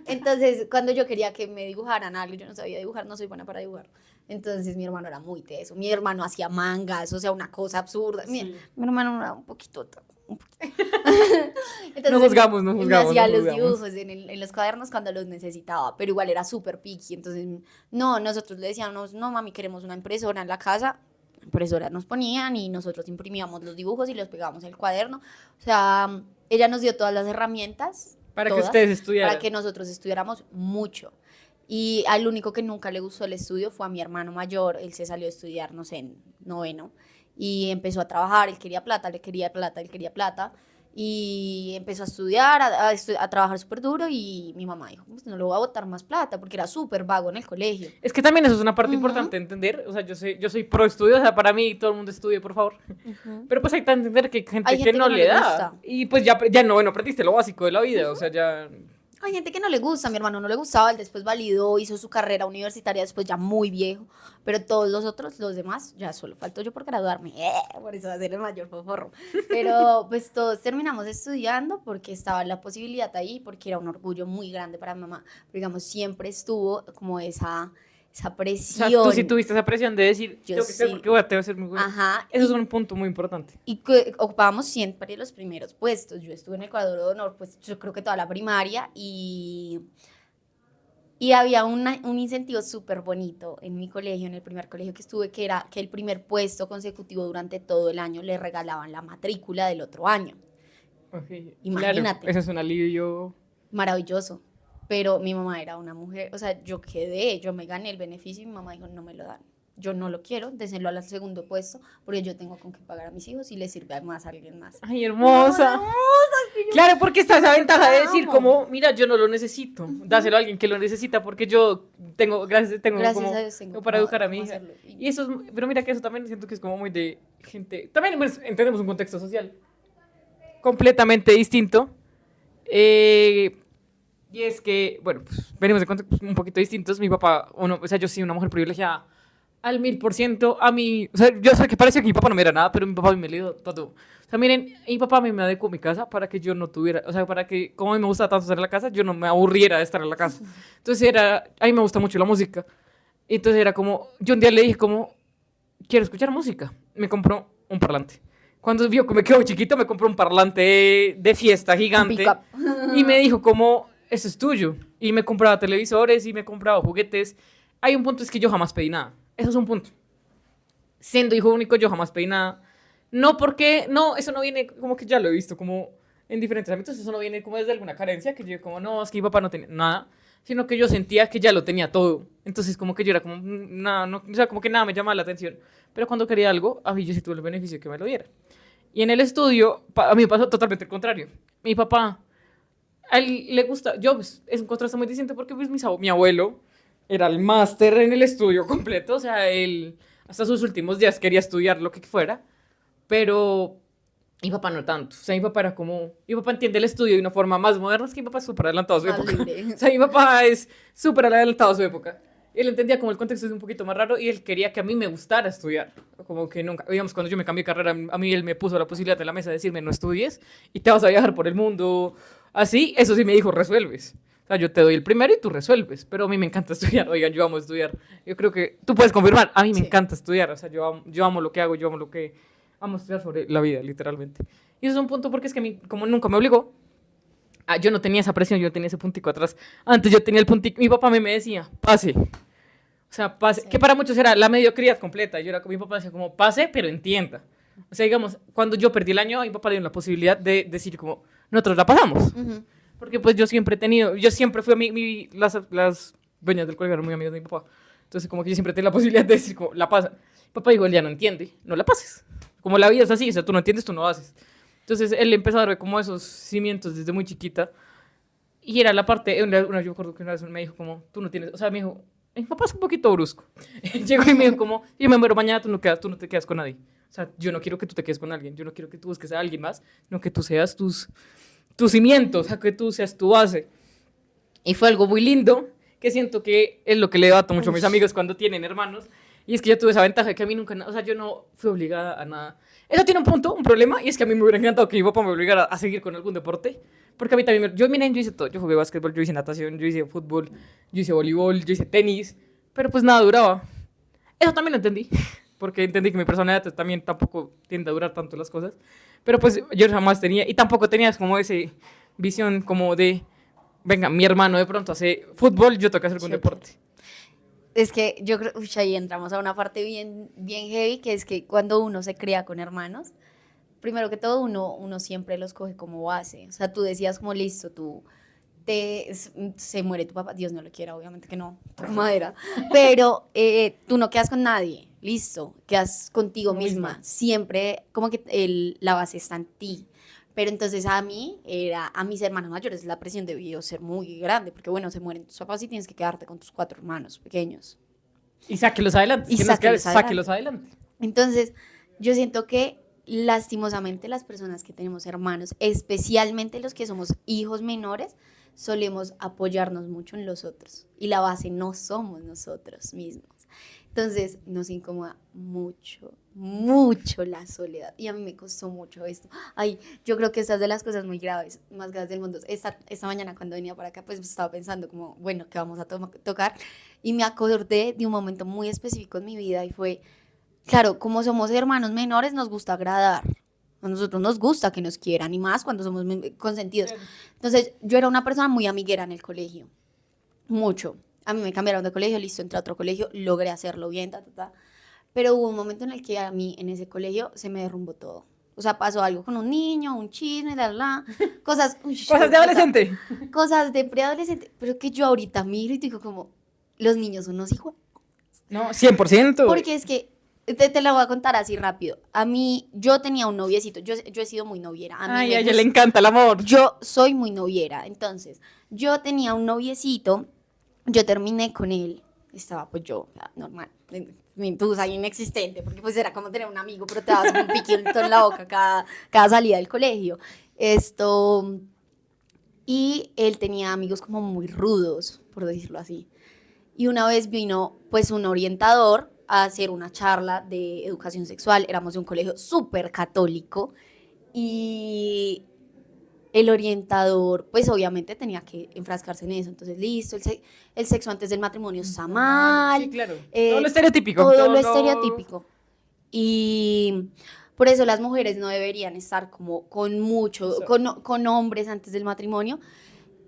Entonces, cuando yo quería que me dibujaran algo, yo no sabía dibujar, no soy buena para dibujar. Entonces, mi hermano era muy teso. Mi hermano hacía mangas, o sea, una cosa absurda. Sí. Mi hermano era un poquito. Entonces, No juzgamos, no él me juzgamos. hacía no los juzgamos. dibujos en los cuadernos cuando los necesitaba, pero igual era súper picky. Entonces, no, nosotros le decíamos, no, mami, queremos una impresora en la casa. Impresora nos ponían y nosotros imprimíamos los dibujos y los pegábamos en el cuaderno. O sea, ella nos dio todas las herramientas. Para que todas, ustedes estudiaran. para que nosotros estudiáramos mucho. Y al único que nunca le gustó el estudio fue a mi hermano mayor. Él se salió a estudiar, no sé, en noveno. Y empezó a trabajar, él quería plata, él quería plata. Y empezó a estudiar, a trabajar súper duro. Y mi mamá dijo, pues no le voy a botar más plata, porque era súper vago en el colegio. Es que también eso es una parte Ujú. importante de entender. O sea, yo soy pro estudio, o sea, para mí todo el mundo estudie, por favor. Pero pues hay que entender que hay gente, Hay gente que no que no le le da. gusta. Y pues ya no, bueno, aprendiste lo básico de la vida, o sea, ya Hay gente que no le gusta, a mi hermano no le gustaba, él después validó, hizo su carrera universitaria después ya muy viejo, pero todos los otros, los demás, ya solo faltó yo por graduarme, por eso va a ser el mayor foforro. Pero pues todos terminamos estudiando porque estaba la posibilidad ahí, porque era un orgullo muy grande para mi mamá. Pero, digamos, siempre estuvo como esa O sea, presión. tú sí tuviste esa presión de decir, Yo tengo que ser sí. porque voy a ser muy bueno. Ajá, Eso es un punto muy importante. y que ocupábamos siempre los primeros puestos. Yo estuve en el cuadro de honor, pues yo creo que toda la primaria y había un incentivo súper bonito en mi colegio, en el primer colegio que estuve, que era que el primer puesto consecutivo durante todo el año le regalaban la matrícula del otro año. Okay. Imagínate. Claro, eso es un alivio. Maravilloso. Pero mi mamá era una mujer, o sea, yo me gané el beneficio y mi mamá dijo, no me lo dan. Yo no lo quiero, désenlo al segundo puesto, porque yo tengo con qué pagar a mis hijos y les sirve además a alguien más. Ay, hermosa. No, Claro, porque está esa ventaja de decir amo. como, mira, yo no lo necesito, dáselo a alguien que lo necesita porque yo tengo, gracias Gracias como, a Dios tengo como para educar a mi cómo hija. hacerlo. Y eso es, pero mira que eso también siento que es como muy de gente, también pues, entendemos un contexto social completamente distinto. Y es que, bueno, pues, venimos de contextos un poquito distintos. Mi papá, o sea, yo soy una mujer privilegiada al 1000%. A mí, o sea, yo sé que parece que mi papá no me era nada, pero mi papá a mí me le dio todo. O sea, miren, mi papá a mí me adecuó mi casa para que yo no tuviera, o sea, para que, como a mí me gusta tanto estar en la casa, yo no me aburriera de estar en la casa. Entonces a mí me gusta mucho la música. Entonces era como, yo un día le dije como, quiero escuchar música. Me compró un parlante. Cuando vio que me quedó chiquito, me compró un parlante de fiesta gigante. Y me dijo como, eso es tuyo. Y me compraba televisores y me compraba juguetes. Hay un punto, es que yo jamás pedí nada. Eso es un punto. Siendo hijo único, yo jamás pedí nada. No porque, no, eso no viene, como que ya lo he visto, como en diferentes ámbitos, eso no viene como desde alguna carencia, que yo como, no, es que mi papá no tenía nada, sino que yo sentía que ya lo tenía todo. Entonces como que yo era como, nada, no, o sea, como que nada me llamaba la atención. Pero cuando quería algo, a mí yo sí tuve el beneficio de que me lo diera. Y en el estudio, a mí me pasó totalmente el contrario. Mi papá, a él le gusta, yo, pues, es un contraste muy distinto porque pues mi abuelo era el máster en el estudio completo, o sea, él hasta sus últimos días quería estudiar lo que fuera, pero mi papá no tanto. O sea, mi papá era como, mi papá entiende el estudio de una forma más moderna, es que mi papá es súper adelantado a su Más época. libre. O sea, mi papá es súper adelantado a su época. Él entendía como el contexto es un poquito más raro y él quería que a mí me gustara estudiar. Como que nunca, digamos, cuando yo me cambié de carrera, a mí él me puso la posibilidad en la mesa de decirme, no estudies y te vas a viajar por el mundo. Así, eso sí me dijo, resuelves. O sea, yo te doy el primero y tú resuelves. Pero a mí me encanta estudiar. Oigan, yo amo estudiar. Yo creo que tú puedes confirmar, a mí me Sí. encanta estudiar. O sea, yo amo lo que hago, yo amo lo que... Amo estudiar sobre la vida, literalmente. Y eso es un punto porque es que a mí, como nunca me obligó, yo no tenía esa presión, yo tenía ese puntico atrás. Antes yo tenía el puntico, mi papá me decía, pase. O sea, pase, Sí. que para muchos era la mediocridad completa. Yo era con mi papá decía como, pase, pero entienda. O sea, digamos, cuando yo perdí el año, a mi papá le dio la posibilidad de decir como, nosotros la pasamos. Ujú. Porque pues yo siempre he tenido, yo siempre fui a las dueñas del colegio eran muy amigas de mi papá. Entonces como que yo siempre tenía la posibilidad de decir como, la pasa. Papá dijo, él ya no entiende, no la pases. Como la vida es así, o sea, tú no entiendes, tú no haces. Entonces él empezó a dar como esos cimientos desde muy chiquita. Y era la parte, yo me acuerdo que una vez me dijo como, tú no tienes, o sea, me dijo, mi papá es un poquito brusco. Llegó y me dijo como, yo me muero mañana, tú no te quedas con nadie. O sea, yo no quiero que tú te quedes con alguien, yo no quiero que tú busques a alguien más, sino que tú seas tus cimientos, o sea, que tú seas tu base. Y fue algo muy lindo, que siento que es lo que le debato mucho a mis amigos cuando tienen hermanos. Y es que yo tuve esa ventaja de que a mí nunca, o sea, yo no fui obligada a nada. Eso tiene un punto, un problema, y es que a mí me hubiera encantado que mi papá me obligara a seguir con algún deporte. Porque a mí también, miren, yo hice todo. Yo jugué básquetbol, yo hice natación, yo hice fútbol, yo hice voleibol, yo hice tenis. Pero pues nada duraba. Eso también lo entendí. Porque entendí que mi personalidad también tampoco tiende a durar tanto las cosas. Pero pues yo jamás tenía, y tampoco tenías como ese visión como de, venga, mi hermano de pronto hace fútbol, yo tengo que hacer algún deporte. Es que yo creo, ahí entramos a una parte bien heavy, que es que cuando uno se cría con hermanos, primero que todo uno siempre los coge como base. O sea, tú decías como, listo, se muere tu papá, Dios no lo quiera, obviamente que no, toco madera, pero tú no quedas con nadie, listo, quedas contigo misma. Siempre como que la base está en ti. Pero entonces a mis hermanos mayores, la presión debió ser muy grande, porque bueno, se mueren tus papás y tienes que quedarte con tus 4 hermanos pequeños. Y sáquelos adelante. Y sáquelos adelante. Entonces, yo siento que lastimosamente las personas que tenemos hermanos, especialmente los que somos hijos menores, solemos apoyarnos mucho en los otros y la base no somos nosotros mismos. Entonces nos incomoda mucho, mucho la soledad y a mí me costó mucho esto. Ay, yo creo que esta es de las cosas muy graves, más graves del mundo. Esta mañana cuando venía para acá pues estaba pensando como, bueno, ¿qué vamos a tocar? Y me acordé de un momento muy específico en mi vida y fue, claro, como somos hermanos menores nos gusta agradar. A nosotros nos gusta que nos quieran y más cuando somos consentidos. Entonces yo era una persona muy amiguera en el colegio, mucho. A mí me cambiaron de colegio, listo, entré a otro colegio, logré hacerlo bien, pero hubo un momento en el que a mí en ese colegio se me derrumbó todo. O sea, pasó algo con un niño, un chisme, cosas... Cosas de adolescente. Cosas de preadolescente, pero que yo ahorita miro y digo como, los niños son unos hijos. No, 100%. Porque es que, te la voy a contar así rápido. A mí, yo tenía un noviecito, yo he sido muy noviera. Ay, a ella le encanta el amor. Yo soy muy noviera, entonces, yo tenía un noviecito, yo terminé con él, estaba pues yo, normal, pues ahí inexistente, porque pues era como tener un amigo, pero te dabas un piquito en la boca cada salida del colegio. Y él tenía amigos como muy rudos, por decirlo así. Y una vez vino pues un orientador a hacer una charla de educación sexual, éramos de un colegio súper católico y el orientador pues obviamente tenía que enfrascarse en eso, entonces listo, el sexo antes del matrimonio está mal. Sí, claro. Todo lo estereotípico. Todo lo estereotípico. Y por eso las mujeres no deberían estar como con hombres antes del matrimonio.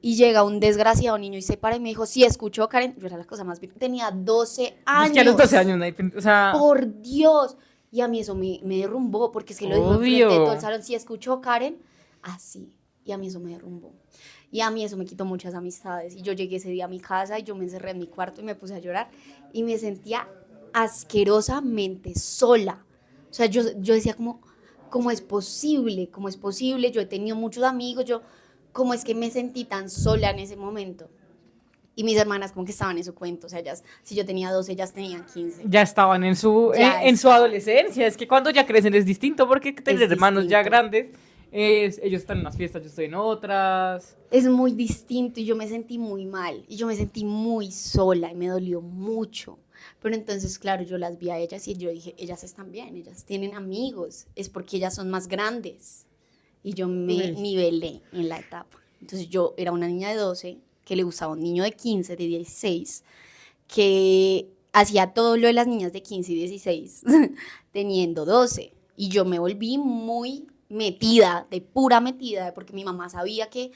Y llega un desgraciado niño y se para y me dijo, sí, escuchó Karen. Yo era la cosa más... Tenía 12 años. Es que a los 12 años, o sea... Por Dios. Y a mí eso me derrumbó, porque es que lo dijo enfrente de todo el salón. Sí, escuchó Karen. Así. Y a mí eso me derrumbó. Y a mí eso me quitó muchas amistades. Y yo llegué ese día a mi casa y yo me encerré en mi cuarto y me puse a llorar. Y me sentía asquerosamente sola. O sea, yo decía como, ¿cómo es posible? ¿Cómo es posible? Yo he tenido muchos amigos, ¿cómo es que me sentí tan sola en ese momento? Y mis hermanas como que estaban en su cuento, o sea, ellas, si yo tenía 12, ellas tenían 15. Ya estaban en su adolescencia. Es que cuando ya crecen es distinto, porque tener hermanos ya grandes, ellos están en unas fiestas, yo estoy en otras. Es muy distinto y yo me sentí muy mal, y yo me sentí muy sola y me dolió mucho. Pero entonces, claro, yo las vi a ellas y yo dije, ellas están bien, ellas tienen amigos, es porque ellas son más grandes. Y yo me nivelé en la etapa. Entonces yo era una niña de 12 que le gustaba un niño de 15, de 16, que hacía todo lo de las niñas de 15 y 16 teniendo 12. Y yo me volví muy metida, de pura metida, porque mi mamá sabía que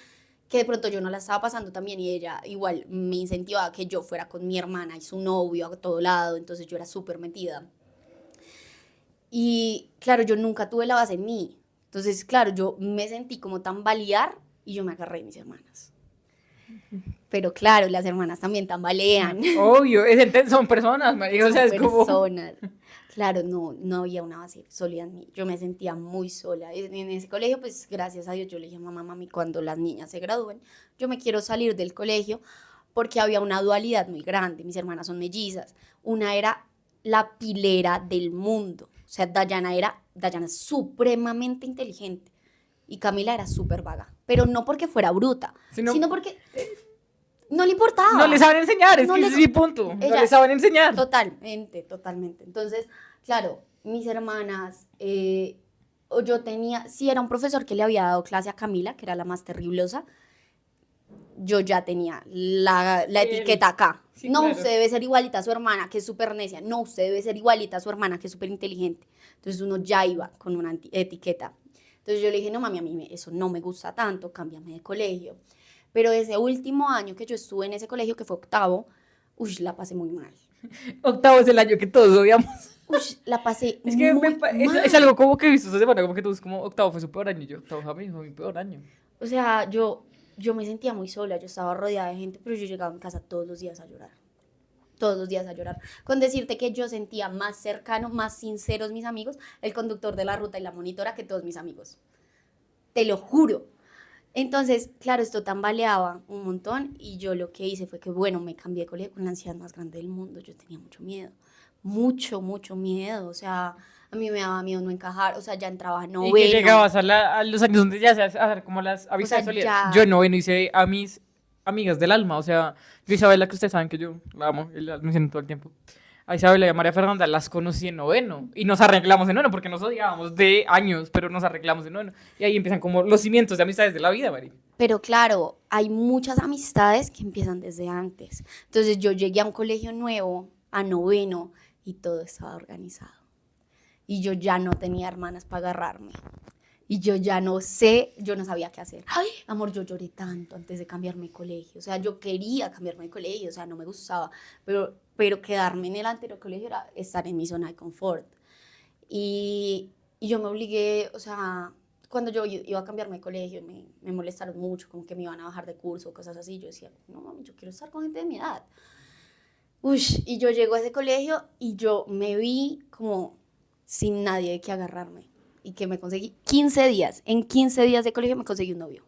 de pronto yo no la estaba pasando tan bien y ella igual me incentivaba que yo fuera con mi hermana y su novio a todo lado, entonces yo era súper metida. Y claro, yo nunca tuve la base en mí. Entonces, claro, yo me sentí como tambalear y yo me agarré de mis hermanas. Pero claro, las hermanas también tambalean. Obvio, son personas, María. O sea, es como... personas. Claro, no había una base sólida en mí. Yo me sentía muy sola. En ese colegio, pues gracias a Dios, yo le dije a mamá, mami, cuando las niñas se gradúen, yo me quiero salir del colegio porque había una dualidad muy grande. Mis hermanas son mellizas. Una era la pilera del mundo. O sea, Dayana es supremamente inteligente y Camila era súper vaga. Pero no porque fuera bruta, sino porque no le importaba. No le saben enseñar, es que ese es mi punto. No le saben enseñar. Totalmente. Entonces, claro, mis hermanas, yo tenía, sí era un profesor que le había dado clase a Camila, que era la más terriblosa. Yo ya tenía la etiqueta acá. Sí, no, claro. Usted debe ser igualita a su hermana, que es súper necia. No, usted debe ser igualita a su hermana, que es súper inteligente. Entonces uno ya iba con una etiqueta. Entonces yo le dije, no, mami, a mí eso no me gusta tanto, cámbiame de colegio. Pero ese último año que yo estuve en ese colegio, que fue octavo, la pasé muy mal. Octavo es el año que todos odiamos. La pasé es que muy mal. Es algo como que he visto esta semana, como que todos como octavo fue su peor año. Yo, octavo fue mi peor año. O sea, yo me sentía muy sola, yo estaba rodeada de gente, pero yo llegaba a mi casa todos los días a llorar. Todos los días a llorar. Con decirte que yo sentía más cercano, más sinceros mis amigos, el conductor de la ruta y la monitora que todos mis amigos. Te lo juro. Entonces, claro, esto tambaleaba un montón y yo lo que hice fue que, bueno, me cambié de colegio con la ansiedad más grande del mundo. Yo tenía mucho miedo. Mucho miedo. O sea, a mí me daba miedo no encajar. O sea, ya entraba a noveno. ¿Y que llegabas a los años donde ya se hacer como las avisas de soledad? Yo en noveno hice a mis amigas del alma. O sea, yo Isabela, que ustedes saben que yo la amo y la menciono todo el tiempo. A Isabela y a María Fernanda las conocí en noveno y nos arreglamos en noveno porque nos odiábamos de años, pero nos arreglamos en noveno. Y ahí empiezan como los cimientos de amistades de la vida, Mari. Pero claro, hay muchas amistades que empiezan desde antes. Entonces yo llegué a un colegio nuevo, a noveno, y todo estaba organizado. Y yo ya no tenía hermanas para agarrarme. Y yo ya no sé, yo no sabía qué hacer. Ay, amor, yo lloré tanto antes de cambiarme de colegio. O sea, yo quería cambiarme de colegio, o sea, no me gustaba. Pero quedarme en el anterior colegio era estar en mi zona de confort. Y yo me obligué, o sea, cuando yo iba a cambiarme de colegio, me molestaron mucho, como que me iban a bajar de curso, cosas así. Yo decía, no, mami, yo quiero estar con gente de mi edad. Uy, y yo llego a ese colegio y yo me vi como sin nadie de que agarrarme. Y que me conseguí 15 días. En 15 días de colegio me conseguí un novio.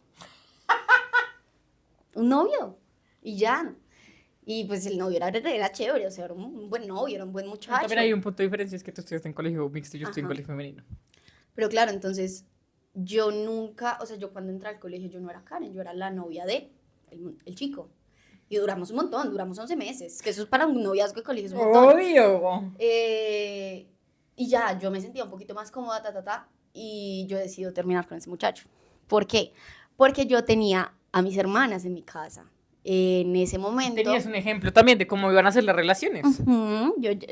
Un novio. Y ya. Y pues el novio era chévere, o sea, era un buen novio, era un buen muchacho. También hay un punto de diferencia, es que tú estudiaste en colegio mixto y yo estoy en colegio femenino. Pero claro, entonces yo nunca, o sea, yo cuando entré al colegio yo no era Karen, yo era la novia de el chico. Y duramos un montón, duramos 11 meses, que eso es para un noviazgo de colegio, es un montón. Obvio. Y ya, yo me sentía un poquito más cómoda, y yo decido terminar con ese muchacho. ¿Por qué? Porque yo tenía a mis hermanas en mi casa. En ese momento... Tenías un ejemplo también de cómo iban a ser las relaciones.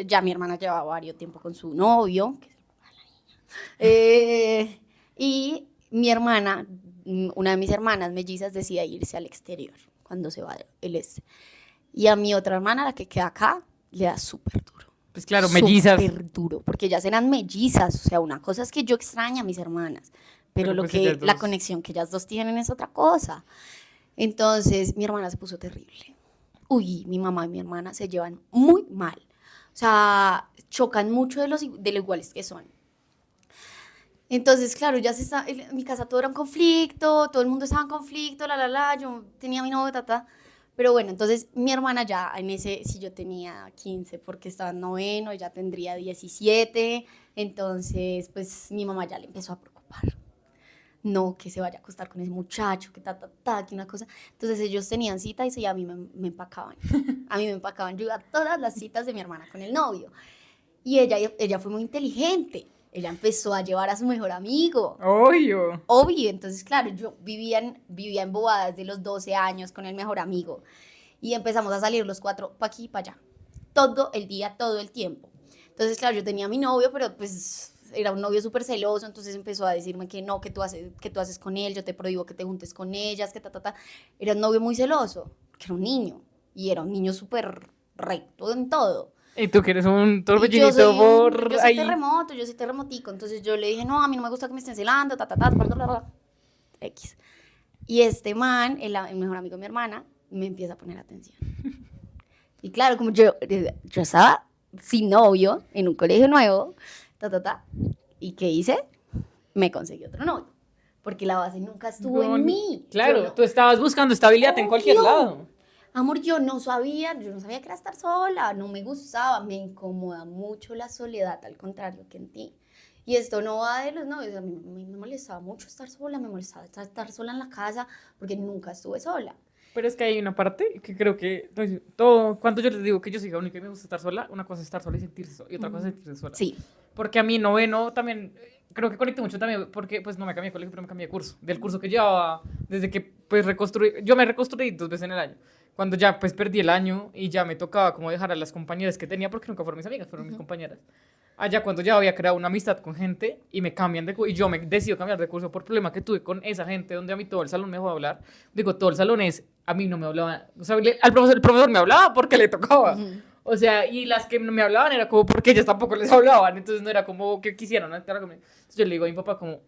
Ya mi hermana llevaba varios tiempo con su novio, que es y mi hermana, una de mis hermanas mellizas, decide irse al exterior cuando se va el este. Y a mi otra hermana, la que queda acá, le da súper duro. Pues claro, mellizas. Súper duro, porque ellas eran mellizas. O sea, una cosa es que yo extraño a mis hermanas, pero lo pues que la conexión que ellas dos tienen es otra cosa. Entonces, mi hermana se puso terrible. Uy, mi mamá y mi hermana se llevan muy mal. O sea, chocan mucho de lo iguales que son. Entonces, claro, en mi casa todo era un conflicto, todo el mundo estaba en conflicto, yo tenía a mi novio, Pero bueno, entonces mi hermana ya si yo tenía 15 porque estaba en noveno, ella tendría 17, entonces pues mi mamá ya le empezó a preocupar. No, que se vaya a acostar con ese muchacho, que que una cosa. Entonces ellos tenían cita y a mí me empacaban. A mí me empacaban. Yo iba a todas las citas de mi hermana con el novio. Y ella fue muy inteligente. Ella empezó a llevar a su mejor amigo. Obvio. Entonces, claro, yo vivía en Bobada desde los 12 años con el mejor amigo. Y empezamos a salir los 4 para aquí y para allá. Todo el día, todo el tiempo. Entonces, claro, yo tenía a mi novio, pero pues era un novio súper celoso. Entonces empezó a decirme que no, que tú haces con él, yo te prohíbo que te juntes con ellas, que Era un novio muy celoso, que era un niño. Y era un niño súper recto en todo. Y tú que eres un torbellino por yo soy terremoto, yo soy terremotico. Entonces yo le dije, no, a mí no me gusta que me estén celando, X. Y este man, el mejor amigo de mi hermana, me empieza a poner atención. Y claro, como yo estaba sin novio, en un colegio nuevo, ¿y qué hice? Me conseguí otro novio. Porque la base nunca estuvo en mí. Claro, tú estabas buscando estabilidad en cualquier lado. Amor, yo no sabía que era estar sola, no me gustaba, me incomoda mucho la soledad, al contrario que en ti. Y esto no va de los novios, a mí me molestaba mucho estar sola, me molestaba estar sola en la casa, porque nunca estuve sola. Pero es que hay una parte que creo que cuando yo les digo que yo soy la única que me gusta estar sola, una cosa es estar sola y sentirse sola, y otra cosa es sentirse sola. Sí. Porque a mí noveno también, creo que conecté mucho también, porque pues no me cambié de colegio, pero me cambié de curso. Del curso que llevaba, desde que pues yo me reconstruí 2 veces en el año. Cuando ya pues perdí el año y ya me tocaba como dejar a las compañeras que tenía, porque nunca fueron mis amigas, fueron mis compañeras. Allá cuando ya había creado una amistad con gente y me cambian de curso, y yo me decido cambiar de curso por problema que tuve con esa gente, donde a mí todo el salón me dejó hablar. Digo, todo el salón a mí no me hablaba, o sea, el profesor me hablaba porque le tocaba. O sea, y las que no me hablaban era como porque ellas tampoco les hablaban, entonces no era como que quisieran, ¿no? Entonces yo le digo a mi papá como,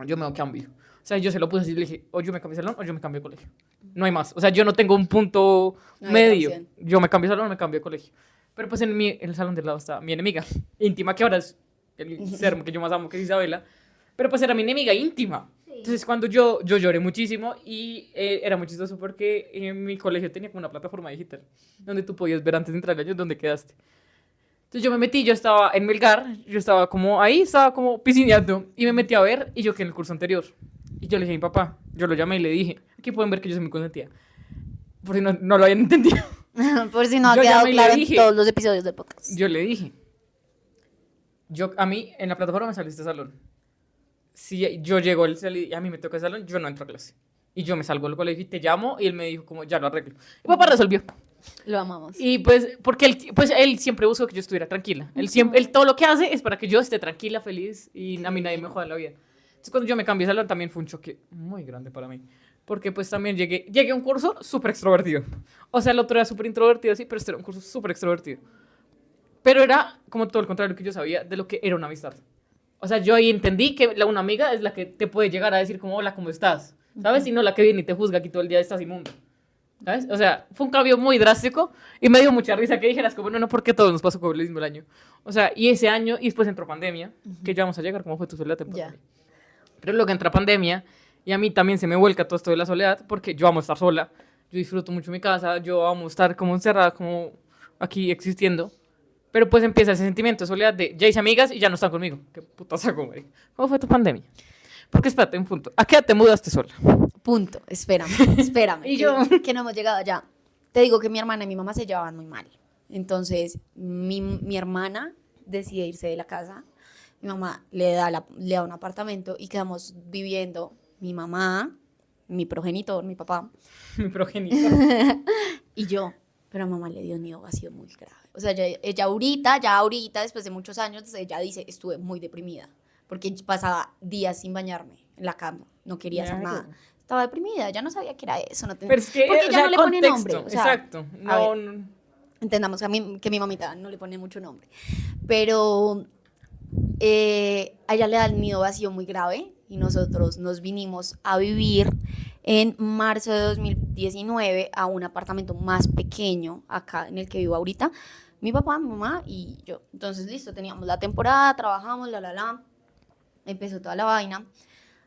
yo me cambio. O sea, yo se lo puse así y le dije, o yo me cambio de salón o yo me cambio de colegio. No hay más. O sea, yo no tengo un punto medio. Yo me cambio de salón o me cambio de colegio. Pero pues en el salón del lado estaba mi enemiga íntima, que ahora es el ser que yo más amo, que es Isabela. Pero pues era mi enemiga íntima. Sí. Entonces cuando yo lloré muchísimo y era muy chistoso porque en mi colegio tenía como una plataforma digital donde tú podías ver antes de entrar al año dónde quedaste. Entonces yo me metí, yo estaba en Melgar, yo estaba como ahí, estaba como piscineando y me metí a ver y yo quedé en el curso anterior. Y yo le dije a mi papá, yo lo llamé y le dije, aquí pueden ver que yo soy muy consentida. por si no lo habían entendido. Por si no ha Yo quedado llamé y le claro en dije. todos los episodios del podcast. Yo le dije, a mí en la plataforma me salió este salón. Si yo llego y a mí me toca el salón, yo no entro a clase. Y yo me salgo del colegio y te llamo y él me dijo como, ya lo arreglo. Y papá resolvió. Lo amamos. Y pues, porque él siempre buscó que yo estuviera tranquila. Él todo lo que hace es para que yo esté tranquila, feliz y a mí nadie me joda la vida. Entonces cuando yo me cambié de salón también fue un choque muy grande para mí. Porque pues también llegué a un curso súper extrovertido. O sea, el otro era súper introvertido, sí, pero este era un curso súper extrovertido. Pero era como todo el contrario que yo sabía de lo que era una amistad. O sea, yo ahí entendí que una amiga es la que te puede llegar a decir como, hola, ¿cómo estás? ¿Sabes? Y no la que viene y te juzga aquí todo el día, estás inmundo. ¿Sabes? O sea, fue un cambio muy drástico y me dio mucha risa que dijeras como, no, porque todos nos pasó con el mismo el año. O sea, y ese año, y después entró pandemia, que ya vamos a llegar, ¿cómo fue tu soledad en pandemia? Pero luego entra pandemia y a mí también se me vuelca todo esto de la soledad porque yo amo estar sola, yo disfruto mucho mi casa, yo amo estar como encerrada, como aquí existiendo. Pero pues empieza ese sentimiento de soledad de ya hice amigas y ya no están conmigo. ¿Qué puta saco, marica? ¿Cómo fue tu pandemia? Porque espérate, un punto. ¿A qué edad te mudaste sola? Punto. Espérame. Y que, yo. que no hemos llegado allá. Te digo que mi hermana y mi mamá se llevaban muy mal. Entonces, mi hermana decide irse de la casa. Mi mamá le da un apartamento y quedamos viviendo mi mamá, mi progenitor, mi papá Mi progenitor. y yo. Pero a mamá le dio un nido vacío muy grave. O sea, ella ahorita, después de muchos años, ella dice, estuve muy deprimida. Porque pasaba días sin bañarme en la cama. No quería hacer Claro. nada. Estaba deprimida, ya no sabía qué era eso. Pero es que, porque o ya sea, no le pone nombre. contexto, O sea, exacto. a No, ver, no. entendamos que mi mamita no le pone mucho nombre. Pero a ella le da el nido vacío muy grave y nosotros nos vinimos a vivir en marzo de 2019 a un apartamento más pequeño acá en el que vivo ahorita. Mi papá, mi mamá y yo. Entonces, listo, teníamos la temporada, trabajamos, empezó toda la vaina.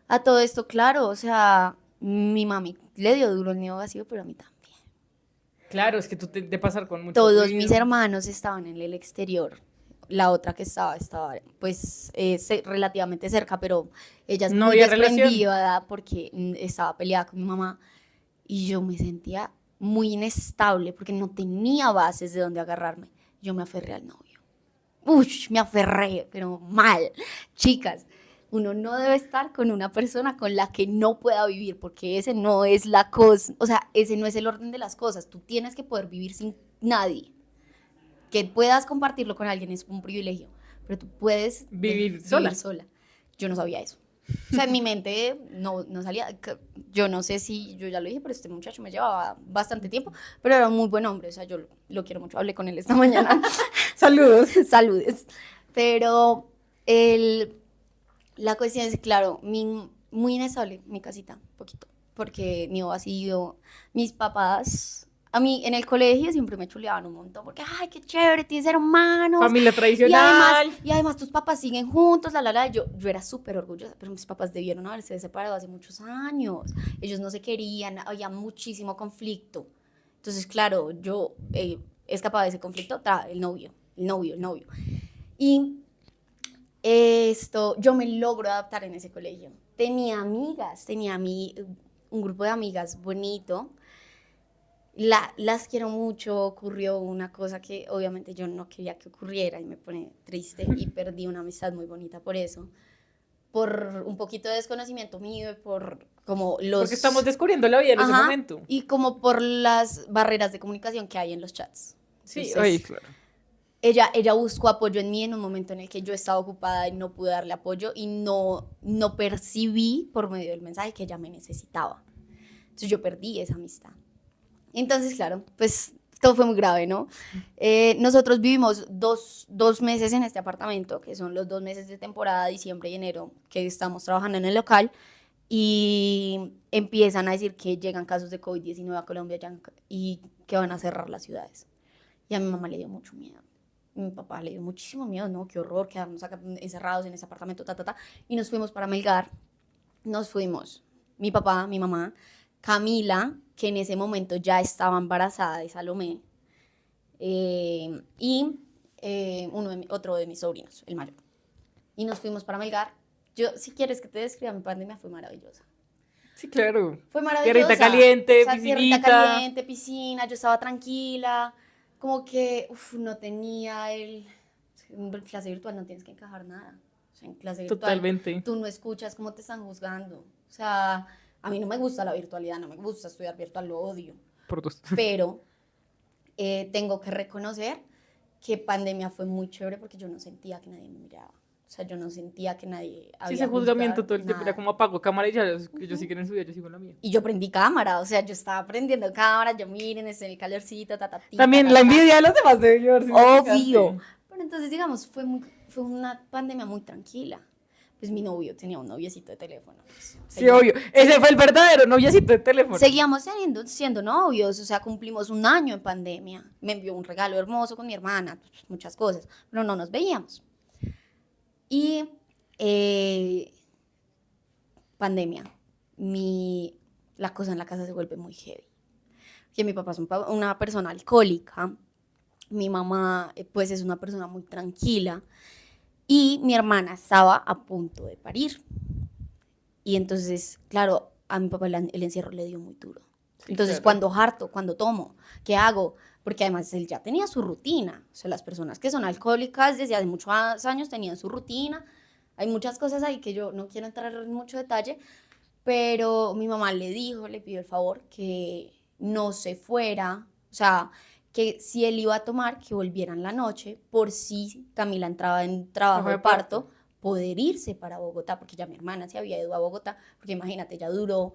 A todo esto, claro, o sea, mi mami le dio duro el nido vacío, pero a mí también. Claro, es que tú te pasar con mucho Todos mis ruido. hermanos estaban en el exterior. La otra que estaba pues relativamente cerca, pero ella es No muy había relación. desprendida porque estaba peleada con mi mamá y yo me sentía muy inestable porque no tenía bases de donde agarrarme. Yo me aferré al novio. Uy, me aferré, pero mal. Chicas, uno no debe estar con una persona con la que no pueda vivir porque ese no es la cosa, o sea, ese no es el orden de las cosas. Tú tienes que poder vivir sin nadie. Que puedas compartirlo con alguien es un privilegio, pero tú puedes Vivir vivir sola. sola. Yo no sabía eso. O sea, en mi mente no salía. Yo no sé si yo ya lo dije, pero este muchacho me llevaba bastante tiempo, pero era un muy buen hombre. O sea, yo lo quiero mucho. Hablé con él esta mañana. Saludos. Saludes. Pero la cuestión es, claro, muy inestable mi casita, un poquito, porque nido vacío, mis papás, a mí en el colegio siempre me chuleaban un montón, porque, ay, qué chévere, tienes hermanos, Familia tradicional. y además tus papás siguen juntos, yo era súper orgullosa, pero mis papás debieron haberse separado hace muchos años, ellos no se querían, había muchísimo conflicto, entonces, claro, yo escapaba de ese conflicto, el novio, y yo me logro adaptar en ese colegio. Tenía amigas, un grupo de amigas bonito. Las quiero mucho. Ocurrió una cosa que obviamente yo no quería que ocurriera y me pone triste y perdí una amistad muy bonita por eso. Por un poquito de desconocimiento mío y por como Porque estamos descubriendo la vida en ese momento. Y como por las barreras de comunicación que hay en los chats. Sí, Entonces, oye, claro. ella buscó apoyo en mí en un momento en el que yo estaba ocupada y no pude darle apoyo y no percibí por medio del mensaje que ella me necesitaba. Entonces yo perdí esa amistad. Entonces, claro, pues todo fue muy grave, ¿no? Nosotros vivimos dos meses en este apartamento, que son los 2 meses de temporada, diciembre y enero, que estamos trabajando en el local, y empiezan a decir que llegan casos de COVID-19 a Colombia y que van a cerrar las ciudades. Y a mi mamá le dio mucho miedo. Mi papá le dio muchísimo miedo, ¿no? Qué horror quedarnos acá encerrados en ese apartamento, Y nos fuimos para Melgar. Mi papá, mi mamá, Camila, que en ese momento ya estaba embarazada de Salomé, y otro de mis sobrinos, el mayor. Y nos fuimos para Melgar. Si quieres que te describa, mi pandemia fue maravillosa. Sí, claro. Fue maravillosa. Tierrita caliente, O sea, tierrita piscinita. caliente, piscina, yo estaba tranquila, como que no tenía en clase virtual no tienes que encajar nada. O sea, en clase virtual Totalmente. tú no escuchas cómo te están juzgando. O sea, a mí no me gusta la virtualidad, no me gusta estudiar virtual, lo odio. Por dos. Pero tengo que reconocer que pandemia fue muy chévere porque yo no sentía que nadie me miraba. O sea, yo no sentía que nadie Sí, había ese juzgamiento juzgado, todo el tiempo era nada. como apago cámara y ya, ellos siguen en su vida, yo sigo en la mía. Y yo prendí cámara, o sea, yo estaba prendiendo cámara, yo miren, ese mi calorcito, ta, ta, ti, ta, También ta, la ta. envidia de los demás debió haber sido Obvio. gigante. Pero entonces, digamos, fue una pandemia muy tranquila. Pues mi novio tenía un noviecito de teléfono. Pues, Sí, obvio. Ese fue el verdadero noviecito de teléfono. seguíamos siendo novios, o sea, cumplimos un año en pandemia. Me envió un regalo hermoso con mi hermana, pues, muchas cosas, pero no nos veíamos. Y pandemia, la cosa en la casa se vuelve muy heavy. Que mi papá es una persona alcohólica, mi mamá pues es una persona muy tranquila y mi hermana estaba a punto de parir. Y entonces, claro, a mi papá el encierro le dio muy duro. Sí, Entonces, claro. cuando harto, cuando tomo, ¿qué hago? Porque además él ya tenía su rutina. O sea, las personas que son alcohólicas desde hace muchos años tenían su rutina. Hay muchas cosas ahí que yo no quiero entrar en mucho detalle, pero mi mamá le pidió el favor que no se fuera, o sea, que si él iba a tomar, que volviera en la noche, por si Camila entraba en trabajo de parto, poder irse para Bogotá, porque ya mi hermana se había ido a Bogotá, porque imagínate, ella duró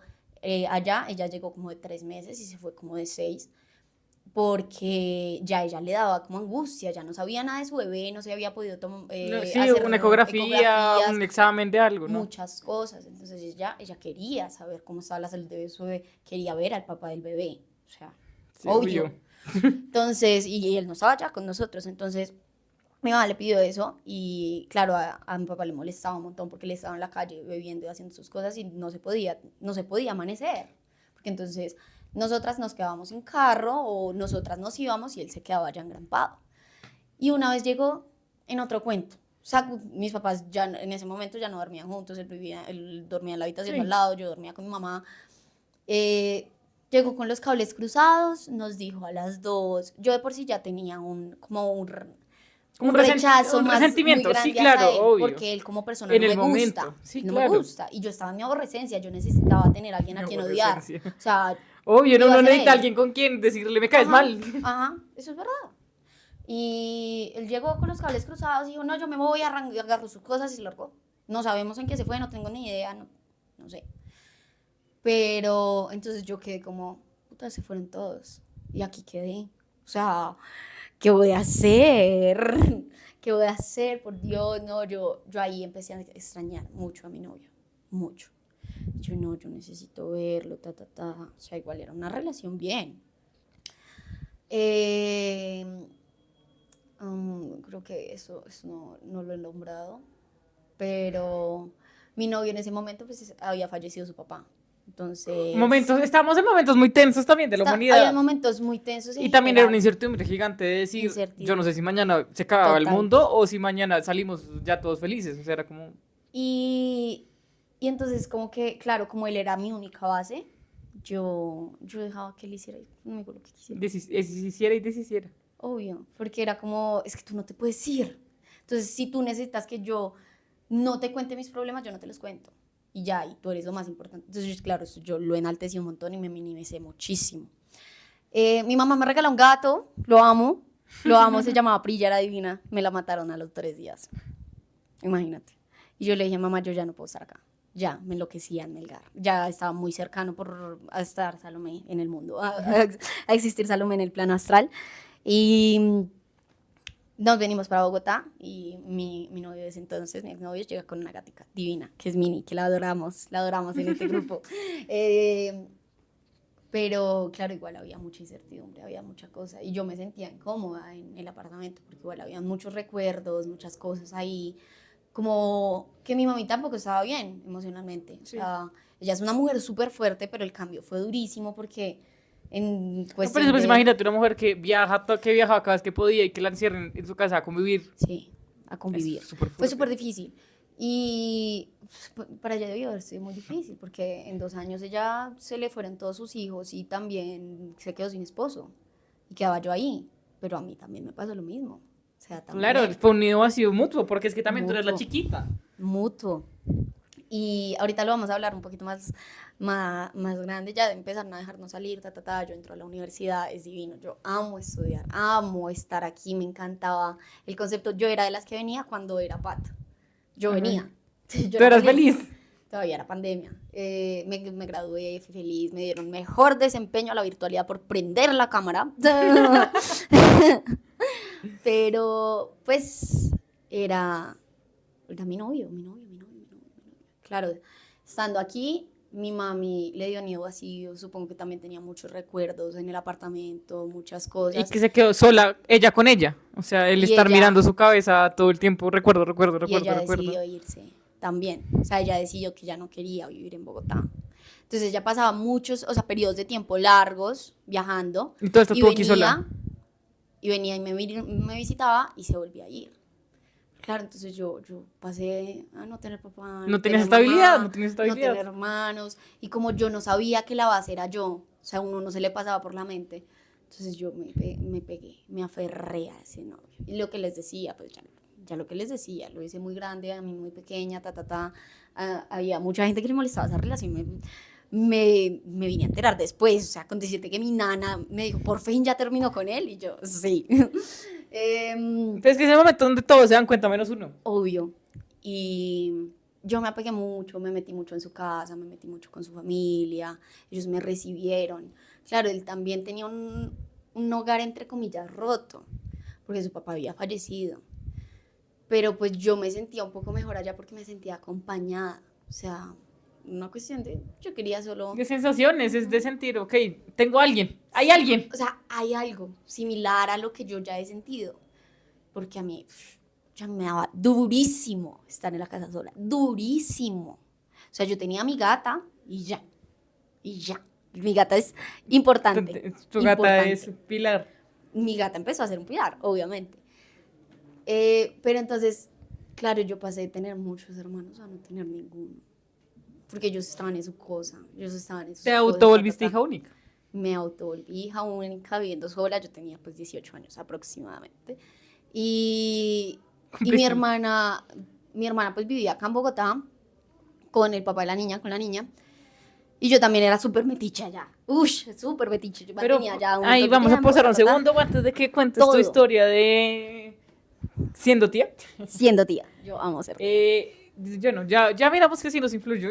allá, ella llegó como de 3 meses y se fue como de 6, porque ya ella le daba como angustia, ya no sabía nada de su bebé, no se había podido Sí, hacer una ecografía, ecografías, un examen de algo, ¿no? muchas cosas. Entonces ella quería saber cómo estaba la salud de su bebé, quería ver al papá del bebé, o sea, Sí, obvio. Entonces, y él no estaba ya con nosotros, entonces mi mamá le pidió eso y claro, a mi papá le molestaba un montón porque él estaba en la calle bebiendo y haciendo sus cosas y no se podía amanecer, porque entonces nosotras nos quedábamos en carro o nosotras nos íbamos y él se quedaba ya engrampado. Y una vez llegó en otro cuento. O sea, mis papás ya en ese momento ya no dormían juntos, él dormía en la habitación Sí. al lado, yo dormía con mi mamá. Llegó con los cables cruzados, nos dijo a las 2, yo de por sí ya tenía como un rechazo un más resentimiento, muy grande sí, claro, hacia él, obvio. porque él como persona En no el me momento, gusta, sí, no claro. me gusta, y yo estaba en mi aborrecencia, yo necesitaba tener a alguien a Mi quien odiar, aborrecencia. o sea, Obvio, iba uno a ser necesita a él. alguien con quien decirle me caes Ajá, mal. ajá, eso es verdad. Y él llegó con los cables cruzados y dijo, no, yo me voy a agarrar sus cosas y se largó. No sabemos en qué se fue, no tengo ni idea, no sé. Pero entonces yo quedé como, puta, se fueron todos. Y aquí quedé. O sea, ¿qué voy a hacer? ¿Qué voy a hacer? Por Dios, no, yo ahí empecé a extrañar mucho a mi novio, mucho. Yo necesito verlo, ta, ta, ta. O sea, igual era una relación bien. Creo que eso no lo he nombrado, pero mi novio en ese momento pues había fallecido su papá. Entonces, Estamos en momentos muy tensos también de la humanidad. había momentos muy tensos Y también era una general. incertidumbre gigante de decir, yo no sé si mañana se acaba el Total. mundo o si mañana salimos ya todos felices. O sea, era como... Y entonces como que, claro, como él era mi única base, yo dejaba que él hiciera conmigo lo que quisiera. Deshiciera y deshiciera. Obvio, porque era como, es que tú no te puedes ir. Entonces, si tú necesitas que yo no te cuente mis problemas, yo no te los cuento. Y ya, y tú eres lo más importante. Entonces, claro, eso yo lo enaltecí un montón y me minimicé muchísimo. Mi mamá me regaló un gato, lo amo, se llamaba Prilla, era divina. Me la mataron a los 3 días. Imagínate. Y yo le dije, mamá, yo ya no puedo estar acá. Ya, me enloquecía en Melgar. Ya estaba muy cercano a estar Salomé en el mundo, a existir Salomé en el plano astral. Y nos venimos para Bogotá y mi novio de ese entonces, mi exnovio, llega con una gatica divina, que es Mini, que la adoramos en este grupo. Pero claro, igual había mucha incertidumbre, había mucha cosa y yo me sentía incómoda en el apartamento porque igual había muchos recuerdos, muchas cosas ahí, como que mi mami tampoco estaba bien emocionalmente. Sí. O sea, ella es una mujer súper fuerte, pero el cambio fue durísimo porque en No, cuestión pero pues, de... imagínate una mujer que viajaba cada vez que podía y que la encierren en su casa a convivir. Sí, a convivir. Es súper Fue fuerte. súper difícil. Y para ella debió haber sido muy difícil, porque en 2 años ella se le fueron todos sus hijos y también se quedó sin esposo. Y quedaba yo ahí. Pero a mí también me pasó lo mismo. O sea, Claro, también. fue un nido vacío mutuo, porque es que también tú eres la Mutuo. chiquita. Mutuo. Y ahorita lo vamos a hablar un poquito más grande, ya de empezar a dejarnos salir, yo entro a la universidad, es divino, yo amo estudiar, amo estar aquí, me encantaba el concepto, yo era de las que venía cuando era Pat, yo Ajá. venía, yo Tú era eras feliz. todavía era pandemia, me gradué, fui feliz, me dieron mejor desempeño a la virtualidad por prender la cámara, pero pues era mi novio. Claro, estando aquí, mi mami le dio nido vacío, supongo que también tenía muchos recuerdos en el apartamento, muchas Y cosas. que se quedó sola, ella con ella. O sea, el Y estar ella, mirando su cabeza todo el tiempo, recuerdo, recuerdo, y recuerdo, ella recuerdo. decidió irse también. O sea, ella decidió que ya no quería vivir en Bogotá. Entonces ella pasaba muchos, o sea, periodos de tiempo largos viajando Y todo esto y estuvo aquí sola. venía y me visitaba y se volvía a ir. Claro, entonces yo pasé a no tener papá, No no tenías tener estabilidad, no mamá, tenías no estabilidad. tener hermanos, y como yo no sabía que la base era yo, o sea, a uno no se le pasaba por la mente, entonces yo me pegué, me aferré a ese novio. Y lo que les decía, pues ya lo que les decía, lo hice muy grande, a mí muy pequeña, había mucha gente que le molestaba esa relación, me vine a enterar después, o sea, con decirte que mi nana me dijo, por fin ya terminó con él, y yo, sí. Pero es que es el momento donde todos se dan cuenta, menos uno. Obvio. Y yo me apegué mucho, me metí mucho en su casa, me metí mucho con su familia, ellos me recibieron. Claro, él también tenía un hogar entre comillas roto, porque su papá había fallecido. Pero pues yo me sentía un poco mejor allá porque me sentía acompañada. O sea, una cuestión de, yo quería solo, De sensaciones, es de sentir, ok, tengo a alguien, hay alguien. o sea, hay algo similar a lo que yo ya he sentido. Porque a mí ya me daba durísimo estar en la casa sola, durísimo. O sea, yo tenía a mi gata y ya. Mi gata es importante, Tu gata es importante. Pilar. Mi gata empezó a ser un pilar, obviamente. Pero entonces, claro, yo pasé de tener muchos hermanos a no tener ninguno. Porque ellos estaban en su cosa, ellos estaban en sus Te cosas, autovolviste hija única. Me autovolví hija única viviendo sola, yo tenía pues 18 años aproximadamente. Y Cumpliste. mi hermana pues vivía acá en Bogotá con el papá de la niña, con la niña. Y yo también era súper metiche allá. Ush, súper metiche. Yo Pero mantenía allá un ahí montón de vamos a tiempo, pausar un segundo antes de que cuentes tu todo, historia de siendo tía. siendo tía. Yo amo ser tía. Bueno, ya miramos que sí nos influyó.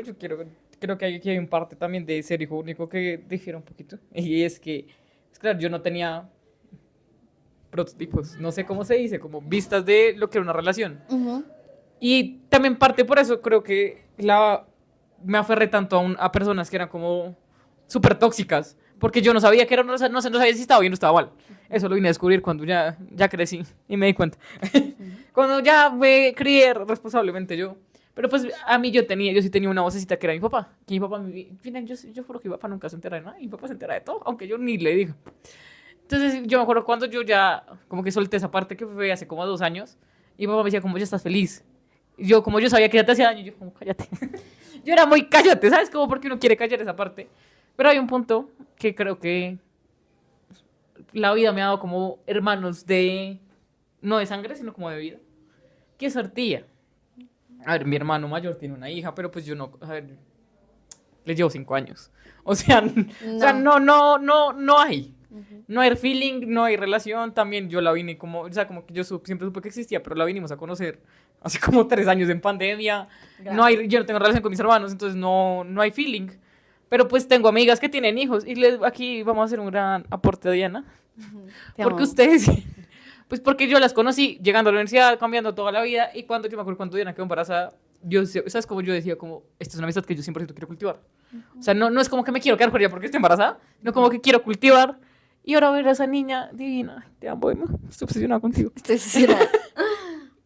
Creo que aquí hay un parte también de ser hijo único que difiere un poquito. Y es que, pues claro, yo no tenía prototipos, no sé cómo se dice, como vistas de lo que era una relación. Ujú. Y también parte por eso creo que me aferré tanto a personas que eran como súper tóxicas, porque yo no sabía que era una, no sabía si estaba bien o estaba mal. Eso lo vine a descubrir cuando ya crecí y me di cuenta. Cuando ya me crié responsablemente yo. Pero pues a mí yo sí tenía una vocecita que era mi papá. Que mi papá, miren, yo juro que mi papá nunca se entera de nada. Mi papá se entera de todo, aunque yo ni le diga. Entonces yo me acuerdo cuando yo ya como que solté esa parte que fue hace como 2 años. Y mi papá me decía como, ya estás feliz. Y yo como yo sabía que ya te hacía daño, yo como, cállate. Yo era muy cállate, ¿sabes? Como porque uno quiere callar esa parte. Pero hay un punto que creo que la vida me ha dado como hermanos no de sangre, sino como de vida. Que es ser tía. A ver, mi hermano mayor tiene una hija, pero pues yo no, a ver, le llevo 5 años. O sea, No. no hay. No hay feeling, no hay relación. También yo la vine como, o sea, como que yo siempre supe que existía, pero la vinimos a conocer hace como 3 años en pandemia. Grave. Yo no tengo relación con mis hermanos, entonces no hay feeling. Pero pues tengo amigas que tienen hijos y aquí vamos a hacer un gran aporte a Diana. Te Porque amo. ustedes, pues porque yo las conocí llegando a la universidad, cambiando toda la vida. Y cuando yo me acuerdo cuando Diana quedó embarazada, ¿sabes cómo yo decía? Como, esta es una amistad que yo siempre quiero cultivar. O sea, no es como que me quiero quedar con ella porque estoy embarazada, no como que quiero cultivar. Y ahora ver a esa niña divina, te amo, Emma, estoy obsesionada contigo. Estoy obsesionada.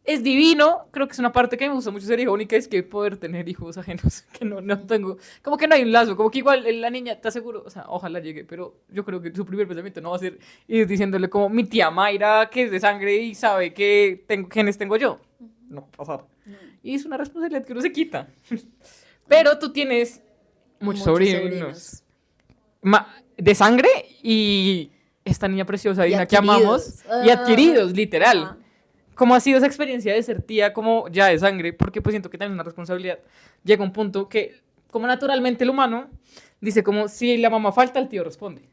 Es divino, creo que es una parte que me gusta mucho ser hija única, es que poder tener hijos ajenos, que no tengo, como que no hay un lazo, como que igual la niña, te aseguro, o sea, ojalá llegue, pero yo creo que su primer pensamiento no va a ser ir diciéndole como mi tía Mayra, que es de sangre y sabe que genes tengo yo. No va a pasar. Y es una responsabilidad que uno se quita. Pero tú tienes muchos sobrinos. De sangre y esta niña preciosa, Dina, que amamos. Y adquiridos, literal. Ajá. ¿Cómo ha sido esa experiencia de ser tía como ya de sangre? Porque pues siento que tienes una responsabilidad. Llega un punto que, como naturalmente el humano, dice como si la mamá falta, el tío responde.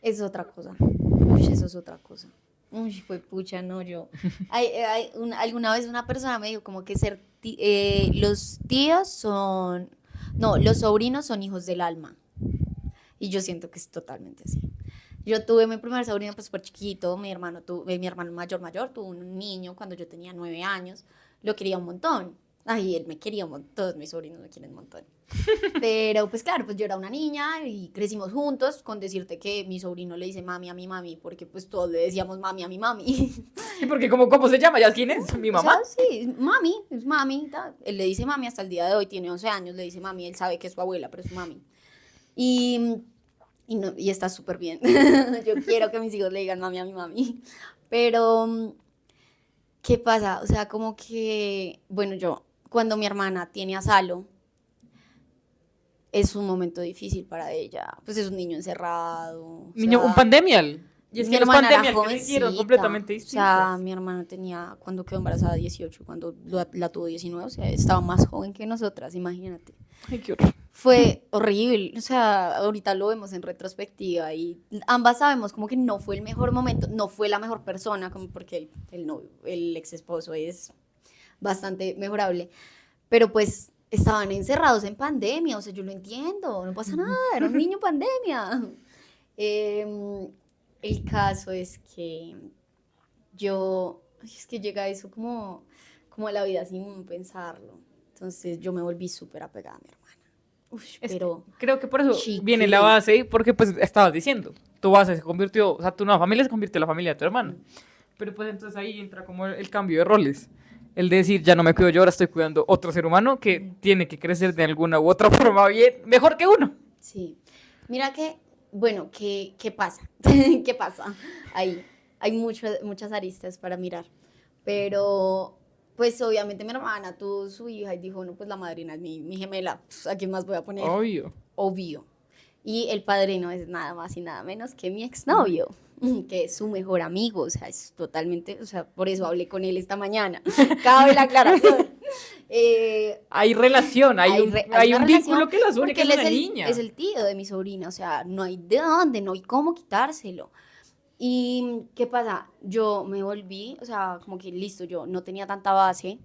Es otra cosa. Uy, eso es otra cosa. Uy, fue pucha, no, yo. Alguna vez una persona me dijo como que los tíos son, no, los sobrinos son hijos del alma. Y yo siento que es totalmente así. Yo tuve mi primer sobrino pues súper chiquito, mi hermano mayor, tuvo un niño cuando yo tenía 9 años, lo quería un montón. Ay, él me quería un montón, todos mis sobrinos me quieren un montón. Pero pues claro, pues yo era una niña y crecimos juntos, con decirte que mi sobrino le dice mami a mi mami, porque pues todos le decíamos mami a mi mami. ¿Y porque cómo se llama? ¿Ya quién es? ¿Mi mamá? O sea, sí, mami, es mami. Él le dice mami hasta el día de hoy, tiene 11 años, le dice mami, él sabe que es su abuela, pero es su mami. Y está súper bien. Yo quiero que mis hijos le digan mami a mi mami. Pero, ¿qué pasa? O sea, como que, bueno, cuando mi hermana tiene a Salo, es un momento difícil para ella. Pues es un niño encerrado. Un pandemial. Y es que los pandemial que le hicieron completamente distintos. O sea, mi hermana tenía, cuando quedó embarazada, 18, cuando la tuvo 19, o sea, estaba más joven que nosotras, imagínate. Ay, qué horror. Fue horrible, o sea, ahorita lo vemos en retrospectiva y ambas sabemos como que no fue el mejor momento, no fue la mejor persona, como porque el ex esposo es bastante mejorable, pero pues estaban encerrados en pandemia, o sea, yo lo entiendo, no pasa nada, era un niño en pandemia. El caso es que es que llega eso como a la vida sin pensarlo, entonces yo me volví súper apegada a mi hermana. Uf, pero creo que por eso viene la base, porque pues estabas diciendo, tu base se convirtió, o sea, tu nueva familia se convirtió en la familia de tu hermano. Pero pues entonces ahí entra como el cambio de roles. El de decir, ya no me cuido yo, ahora estoy cuidando otro ser humano que tiene que crecer de alguna u otra forma bien, mejor que uno. Sí. Mira que, bueno, ¿qué pasa? ¿Qué pasa? Ahí hay muchas aristas para mirar. Pero pues obviamente mi hermana tuvo su hija y dijo, no, pues la madrina es mi gemela, pues, ¿a quién más voy a poner? Obvio. Y el padrino es nada más y nada menos que mi exnovio, que es su mejor amigo, o sea, es totalmente, o sea, por eso hablé con él esta mañana. Cabe la aclaración. Hay relación, hay un vínculo que las une, que es una niña. Es el tío de mi sobrina, o sea, no hay de dónde, no hay cómo quitárselo. ¿Y qué pasa? Yo me volví, o sea, como que listo, yo no tenía tanta base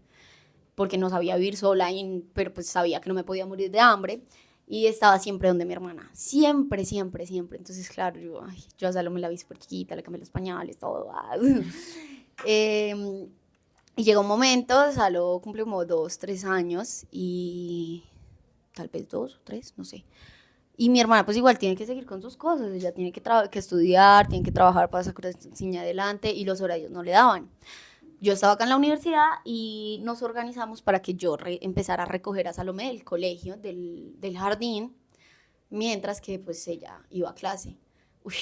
porque no sabía vivir sola, pero pues sabía que no me podía morir de hambre y estaba siempre donde mi hermana, siempre. Entonces, claro, yo a Salomé la vi súper chiquita, le cambié los pañales, todo. Y llegó un momento, Salo cumplió como 2, 3 años y tal vez 2 o 3, no sé. Y mi hermana pues igual tiene que seguir con sus cosas, ella tiene que estudiar, tiene que trabajar para sacar a esa niña adelante y los horarios no le daban. Yo estaba acá en la universidad y nos organizamos para que yo empezara a recoger a Salomé del colegio, del jardín, mientras que pues ella iba a clase. Uy,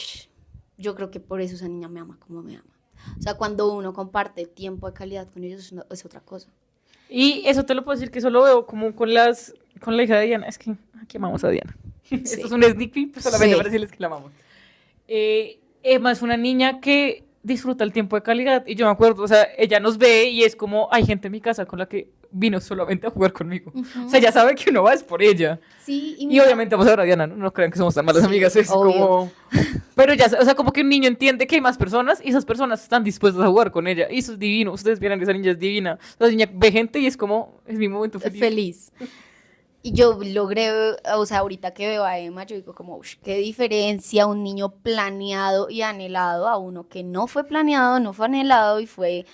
yo creo que por eso esa niña me ama como me ama. O sea, cuando uno comparte tiempo de calidad con ellos es otra cosa. Y eso te lo puedo decir que eso lo veo como con la hija de Diana. Es que aquí amamos a Diana. Sí. Esto es un sneak peek, pues solamente para decirles que la amamos. Emma es una niña que disfruta el tiempo de calidad. Y yo me acuerdo, o sea, ella nos ve y es como, hay gente en mi casa con la que vino solamente a jugar conmigo. O sea, ya sabe que uno va es por ella. Sí, y obviamente vamos a ver a Diana, no crean que somos tan malas amigas, es obvio. Como... Pero ya, o sea, como que un niño entiende que hay más personas y esas personas están dispuestas a jugar con ella. Y eso es divino, ustedes vieran que esa niña es divina. Esa niña ve gente y es como, es mi momento feliz. Y yo logré, o sea, ahorita que veo a Emma, yo digo como, qué diferencia un niño planeado y anhelado a uno que no fue planeado, no fue anhelado y fue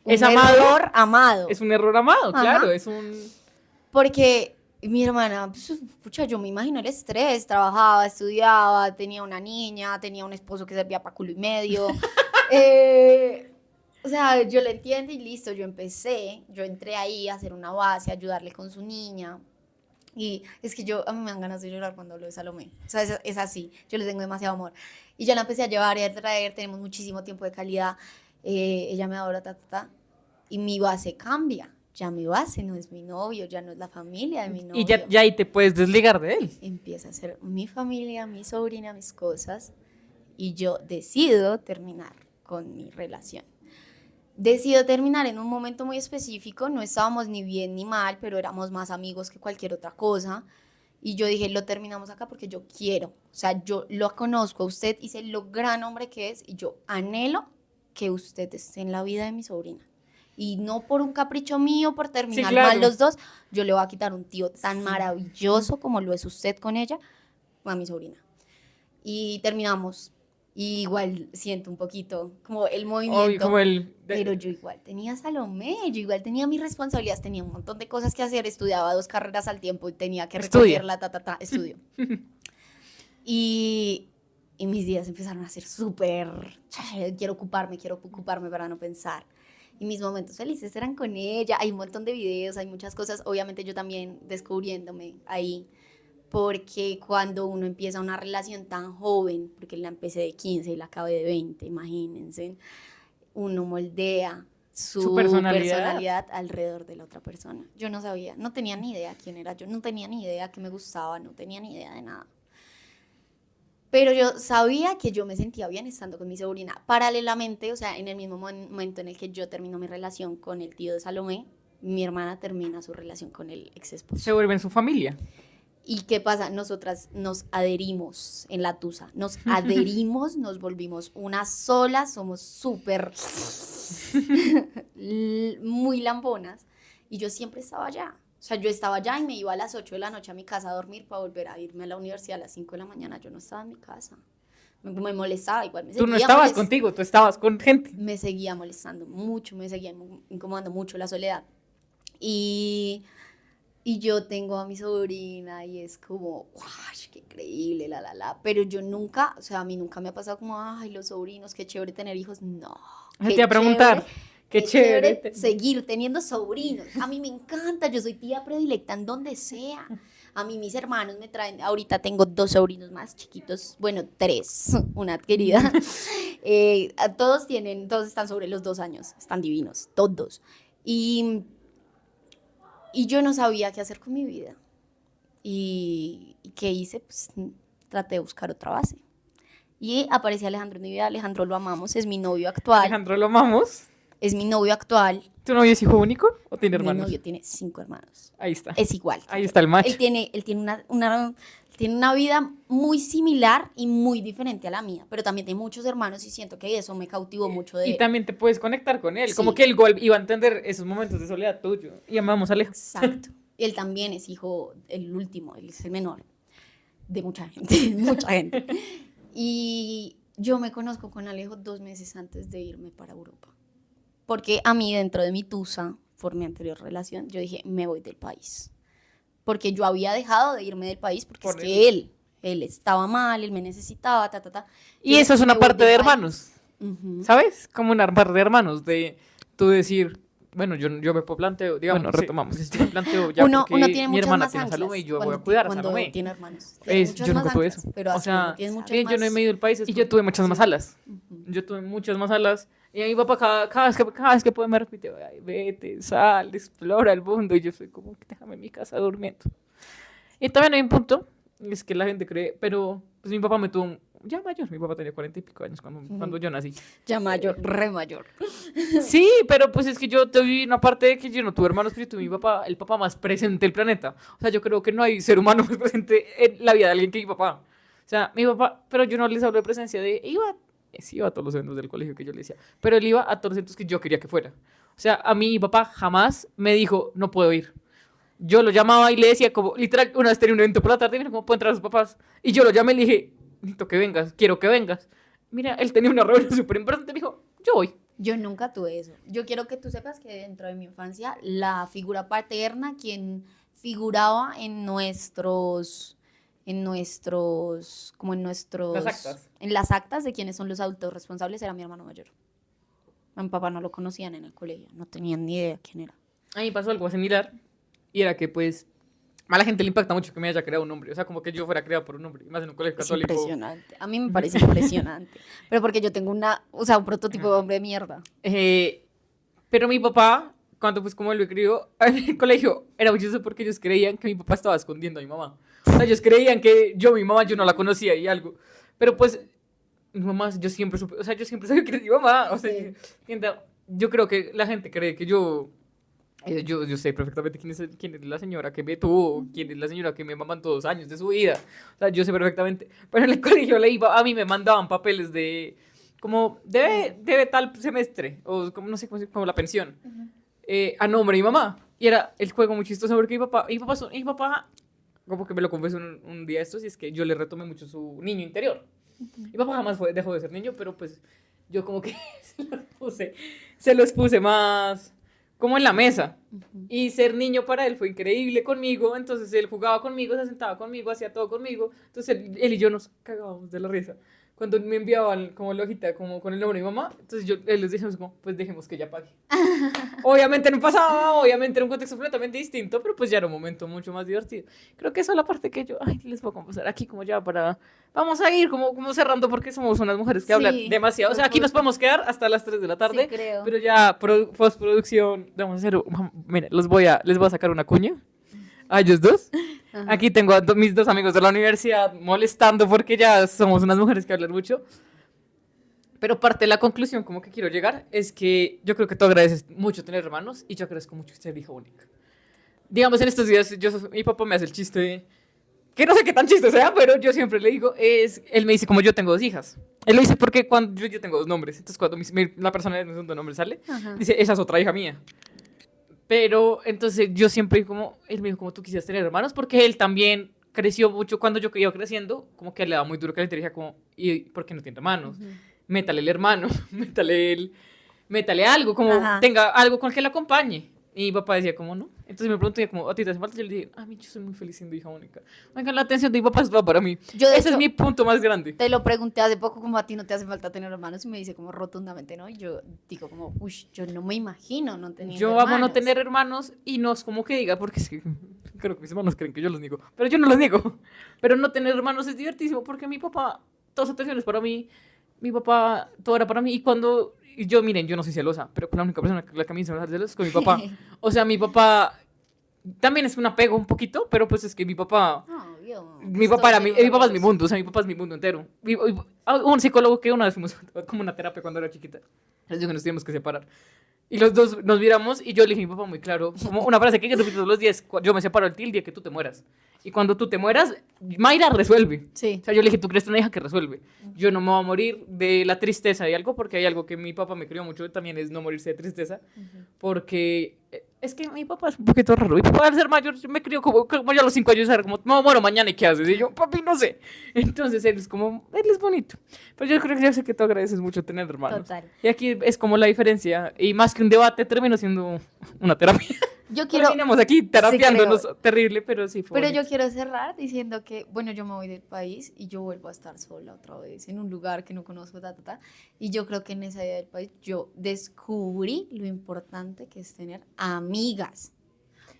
un error amado. Es un error amado, claro, es un... Porque mi hermana, pues, pucha, yo me imagino el estrés, trabajaba, estudiaba, tenía una niña, tenía un esposo que servía para culo y medio. O sea, yo le entiendo y listo, yo entré ahí a hacer una base, a ayudarle con su niña. Y es que a mí me dan ganas de llorar cuando hablo de Salomé. O sea, es así, yo le tengo demasiado amor. Y ya la empecé a llevar y a traer, tenemos muchísimo tiempo de calidad. Ella me adora, y mi base cambia. ya me base, no es mi novio, ya no es la familia de mi novio. Y ya ahí te puedes desligar de él. Empieza a ser mi familia, mi sobrina, mis cosas, y yo decido terminar con mi relación. Decido terminar en un momento muy específico, no estábamos ni bien ni mal, pero éramos más amigos que cualquier otra cosa. Y yo dije, lo terminamos acá porque yo quiero. O sea, yo lo conozco a usted y sé lo gran hombre que es y yo anhelo que usted esté en la vida de mi sobrina. Y no por un capricho mío, por terminar Sí, claro. mal los dos, yo le voy a quitar un tío tan maravilloso como lo es usted con ella, a mi sobrina. Y terminamos. Y igual siento un poquito como el movimiento, como pero yo igual tenía Salomé, yo igual tenía mis responsabilidades, tenía un montón de cosas que hacer, estudiaba 2 carreras al tiempo y tenía que recogerla, estudio. y mis días empezaron a ser súper, quiero ocuparme para no pensar. Y mis momentos felices eran con ella, hay un montón de videos, hay muchas cosas, obviamente yo también descubriéndome ahí. Porque cuando uno empieza una relación tan joven, porque la empecé de 15 y la acabé de 20, imagínense, uno moldea su personalidad alrededor de la otra persona. Yo no sabía, no tenía ni idea quién era yo, no tenía ni idea que me gustaba, no tenía ni idea de nada. Pero yo sabía que yo me sentía bien estando con mi sobrina. Paralelamente, o sea, en el mismo momento en el que yo termino mi relación con el tío de Salomé, mi hermana termina su relación con el ex esposo. Se vuelven su familia. ¿Y qué pasa? Nosotras nos adherimos en la tusa, nos adherimos, nos volvimos una sola, somos súper muy lambonas y yo siempre estaba allá. O sea, yo estaba allá y me iba a las 8 de la noche a mi casa a dormir para volver a irme a la universidad a las 5 de la mañana. Yo no estaba en mi casa. Me molestaba, igual me seguía. Tú no estabas contigo, tú estabas con gente. Me seguía molestando mucho, me seguía incomodando mucho la soledad. Y yo tengo a mi sobrina y es como, ¡guau! ¡Qué increíble! Pero yo nunca, o sea, a mí nunca me ha pasado como, ¡ay, los sobrinos, qué chévere tener hijos! No. Te iba a preguntar, qué chévere seguir teniendo sobrinos. A mí me encanta, yo soy tía predilecta en donde sea. A mí mis hermanos me traen, ahorita tengo 2 sobrinos más chiquitos, bueno, 3, una querida. Todos están sobre los 2 años, están divinos, todos. Y yo no sabía qué hacer con mi vida. ¿Y qué hice? Pues traté de buscar otra base. Y apareció Alejandro en mi vida. Alejandro lo amamos, es mi novio actual. Alejandro lo amamos. Es mi novio actual. ¿Tu novio es hijo único o tiene hermanos? Mi novio tiene 5 hermanos. Ahí está. Es igual. Ahí está el match. Él tiene una vida muy similar y muy diferente a la mía, pero también tiene muchos hermanos y siento que eso me cautivó mucho de él. Y también te puedes conectar con él, sí. Como que él iba a entender esos momentos de soledad tuyo. Y amamos a Alejo. Exacto. Él también es hijo, el último, él es el menor de mucha gente. Y yo me conozco con Alejo 2 meses antes de irme para Europa. Porque a mí, dentro de mi tusa, por mi anterior relación, yo dije, me voy del país. Porque yo había dejado de irme del país porque es que él estaba mal, él me necesitaba, Y eso es una parte de hermanos, ¿sabes? Como una parte de hermanos, de tú decir, bueno, yo me planteo, digamos, bueno, retomamos, me planteo ya uno porque tiene mi hermana tiene anclas Salomé y yo voy a cuidar a Salomé. Tiene hermanos. Yo nunca tuve eso. Pero o sea, bien, yo no he más... ido del país y yo tuve muchas más alas. Yo tuve muchas más alas. Y a mi papá cada vez que puede me repite, ay, vete, sal, explora el mundo. Y yo soy como, déjame en mi casa durmiendo. Y también hay un punto, es que la gente cree, pero pues mi papá me tuvo ya mayor. Mi papá tenía 40 y pico años cuando yo nací. Ya mayor, re mayor. Sí, pero pues es que yo te vi una parte de que yo no tuve hermanos, pero yo tuve mi papá, el papá más presente del planeta. O sea, yo creo que no hay ser humano más presente en la vida de alguien que mi papá. O sea, mi papá, pero yo no les hablo de presencia de, iba a todos los eventos del colegio que yo le decía, pero él iba a todos los eventos que yo quería que fuera. O sea, a mí mi papá jamás me dijo, no puedo ir. Yo lo llamaba y le decía como, literal, una vez tenía un evento por la tarde, mira cómo pueden entrar sus papás. Y yo lo llamé y le dije, necesito que vengas, quiero que vengas. Mira, él tenía una reunión súper importante, me dijo, yo voy. Yo nunca tuve eso. Yo quiero que tú sepas que dentro de mi infancia, la figura paterna, quien figuraba en las actas de quienes son los adultos responsables, era mi hermano mayor. A mi papá no lo conocían en el colegio, no tenían ni idea quién era. A mí pasó algo similar, y era que pues a la gente le impacta mucho que me haya creado un hombre, o sea, como que yo fuera creado por un hombre, más en un colegio católico. Es impresionante, a mí me parece impresionante, pero porque yo tengo un prototipo de hombre de mierda. Pero mi papá, cuando pues como él me crió en el colegio, era muchoso porque ellos creían que mi papá estaba escondiendo a mi mamá. O sea, ellos creían que mi mamá, yo no la conocía y algo. Pero pues, mi mamá, yo siempre supe, o sea, yo siempre sabía que era mi mamá. O sea, yo creo que la gente cree que yo sé perfectamente quién es la señora que me tuvo, quién es la señora que me mamantó 2 años de su vida. O sea, yo sé perfectamente. Pero en el colegio a mí me mandaban papeles de, como, debe tal semestre, o como, no sé, como la pensión, a nombre de mi mamá. Y era el juego muy chistoso porque mi papá como que me lo confesó un día estos, y es que yo le retomé mucho su niño interior. Mi papá jamás dejó de ser niño, pero pues yo como que se los puse más como en la mesa. Y ser niño para él fue increíble conmigo. Entonces él jugaba conmigo, se sentaba conmigo, hacía todo conmigo. Entonces él y yo nos cagábamos de la risa. Cuando me enviaban como la hojita como con el nombre de mi mamá, entonces él les dijimos como, pues dejemos que ella pague. Obviamente no pasaba, obviamente era un contexto completamente distinto, pero pues ya era un momento mucho más divertido. Creo que esa es la parte que yo, les voy a confesar aquí como ya para, vamos a ir como cerrando porque somos unas mujeres que hablan demasiado. O sea, aquí nos podemos quedar hasta las 3 de la tarde, sí, creo. pero ya postproducción, vamos a hacer, mira, les voy a sacar una cuña a ellos dos. Ajá. Aquí tengo a mis 2 amigos de la universidad molestando porque ya somos unas mujeres que hablan mucho. Pero parte de la conclusión como que quiero llegar es que yo creo que tú agradeces mucho tener hermanos y yo agradezco mucho ser hija única. Digamos, en estos días mi papá me hace el chiste, que no sé qué tan chiste sea, pero yo siempre le digo, él me dice como yo tengo 2 hijas. Él lo dice porque cuando yo tengo 2 nombres, entonces cuando la persona de segundo nombre sale, dice, esa es otra hija mía. Pero entonces yo siempre como, él me dijo como tú quisieras tener hermanos, porque él también creció mucho cuando yo iba creciendo, como que le daba muy duro que le dije como, ¿y por qué no tiene hermanos? Métale el hermano, métale algo, como tenga algo con el que la acompañe. Y mi papá decía como, no. Entonces me preguntó como, ¿a ti te hace falta? Yo le dije, a mí yo soy muy feliz siendo hija única. Venga, la atención de mi papá es todo para mí. Ese es mi punto más grande. Te lo pregunté hace poco como a ti no te hace falta tener hermanos y me dice como rotundamente no. Y yo digo como, yo no me imagino no tener hermanos. Yo amo no tener hermanos y no es como que diga, porque es que creo que mis hermanos creen que yo los niego. Pero yo no los niego. Pero no tener hermanos es divertísimo porque mi papá, todas las atenciones para mí, mi papá, todo era para mí. Y yo, miren, yo no soy celosa, pero la única persona que a mí se me hace celosa es con mi papá. O sea, mi papá también es un apego un poquito, pero pues es que mi papá... mi papá es mi mundo, o sea, mi papá es mi mundo entero. Un psicólogo que una vez fuimos como una terapia cuando era chiquita, les dijo que nos teníamos que separar. Y los dos nos miramos y yo le dije a mi papá muy claro, como una frase que yo repito todos los días, yo me separo de ti el día que tú te mueras. Y cuando tú te mueras, Mayra resuelve. Sí. O sea, yo le dije, tú crees una hija que resuelve. Yo no me voy a morir de la tristeza de algo, porque hay algo que mi papá me crió mucho, también es no morirse de tristeza, porque es que mi papá es un poquito raro. Mi papá al ser mayor me crió como yo a los 5 años, era como, me muero mañana y ¿qué haces? Y yo, papi, no sé. Entonces él es bonito. Pero yo creo que yo sé que tú agradeces mucho tener hermanos. Total. Y aquí es como la diferencia, y más que un debate, termino siendo una terapia. Yo quiero... Terminamos aquí terapiándonos, terrible, pero sí fue. Pero yo quiero cerrar diciendo que, bueno, yo me voy del país y yo vuelvo a estar sola otra vez en un lugar que no conozco, y yo creo que en esa idea del país yo descubrí lo importante que es tener amigas.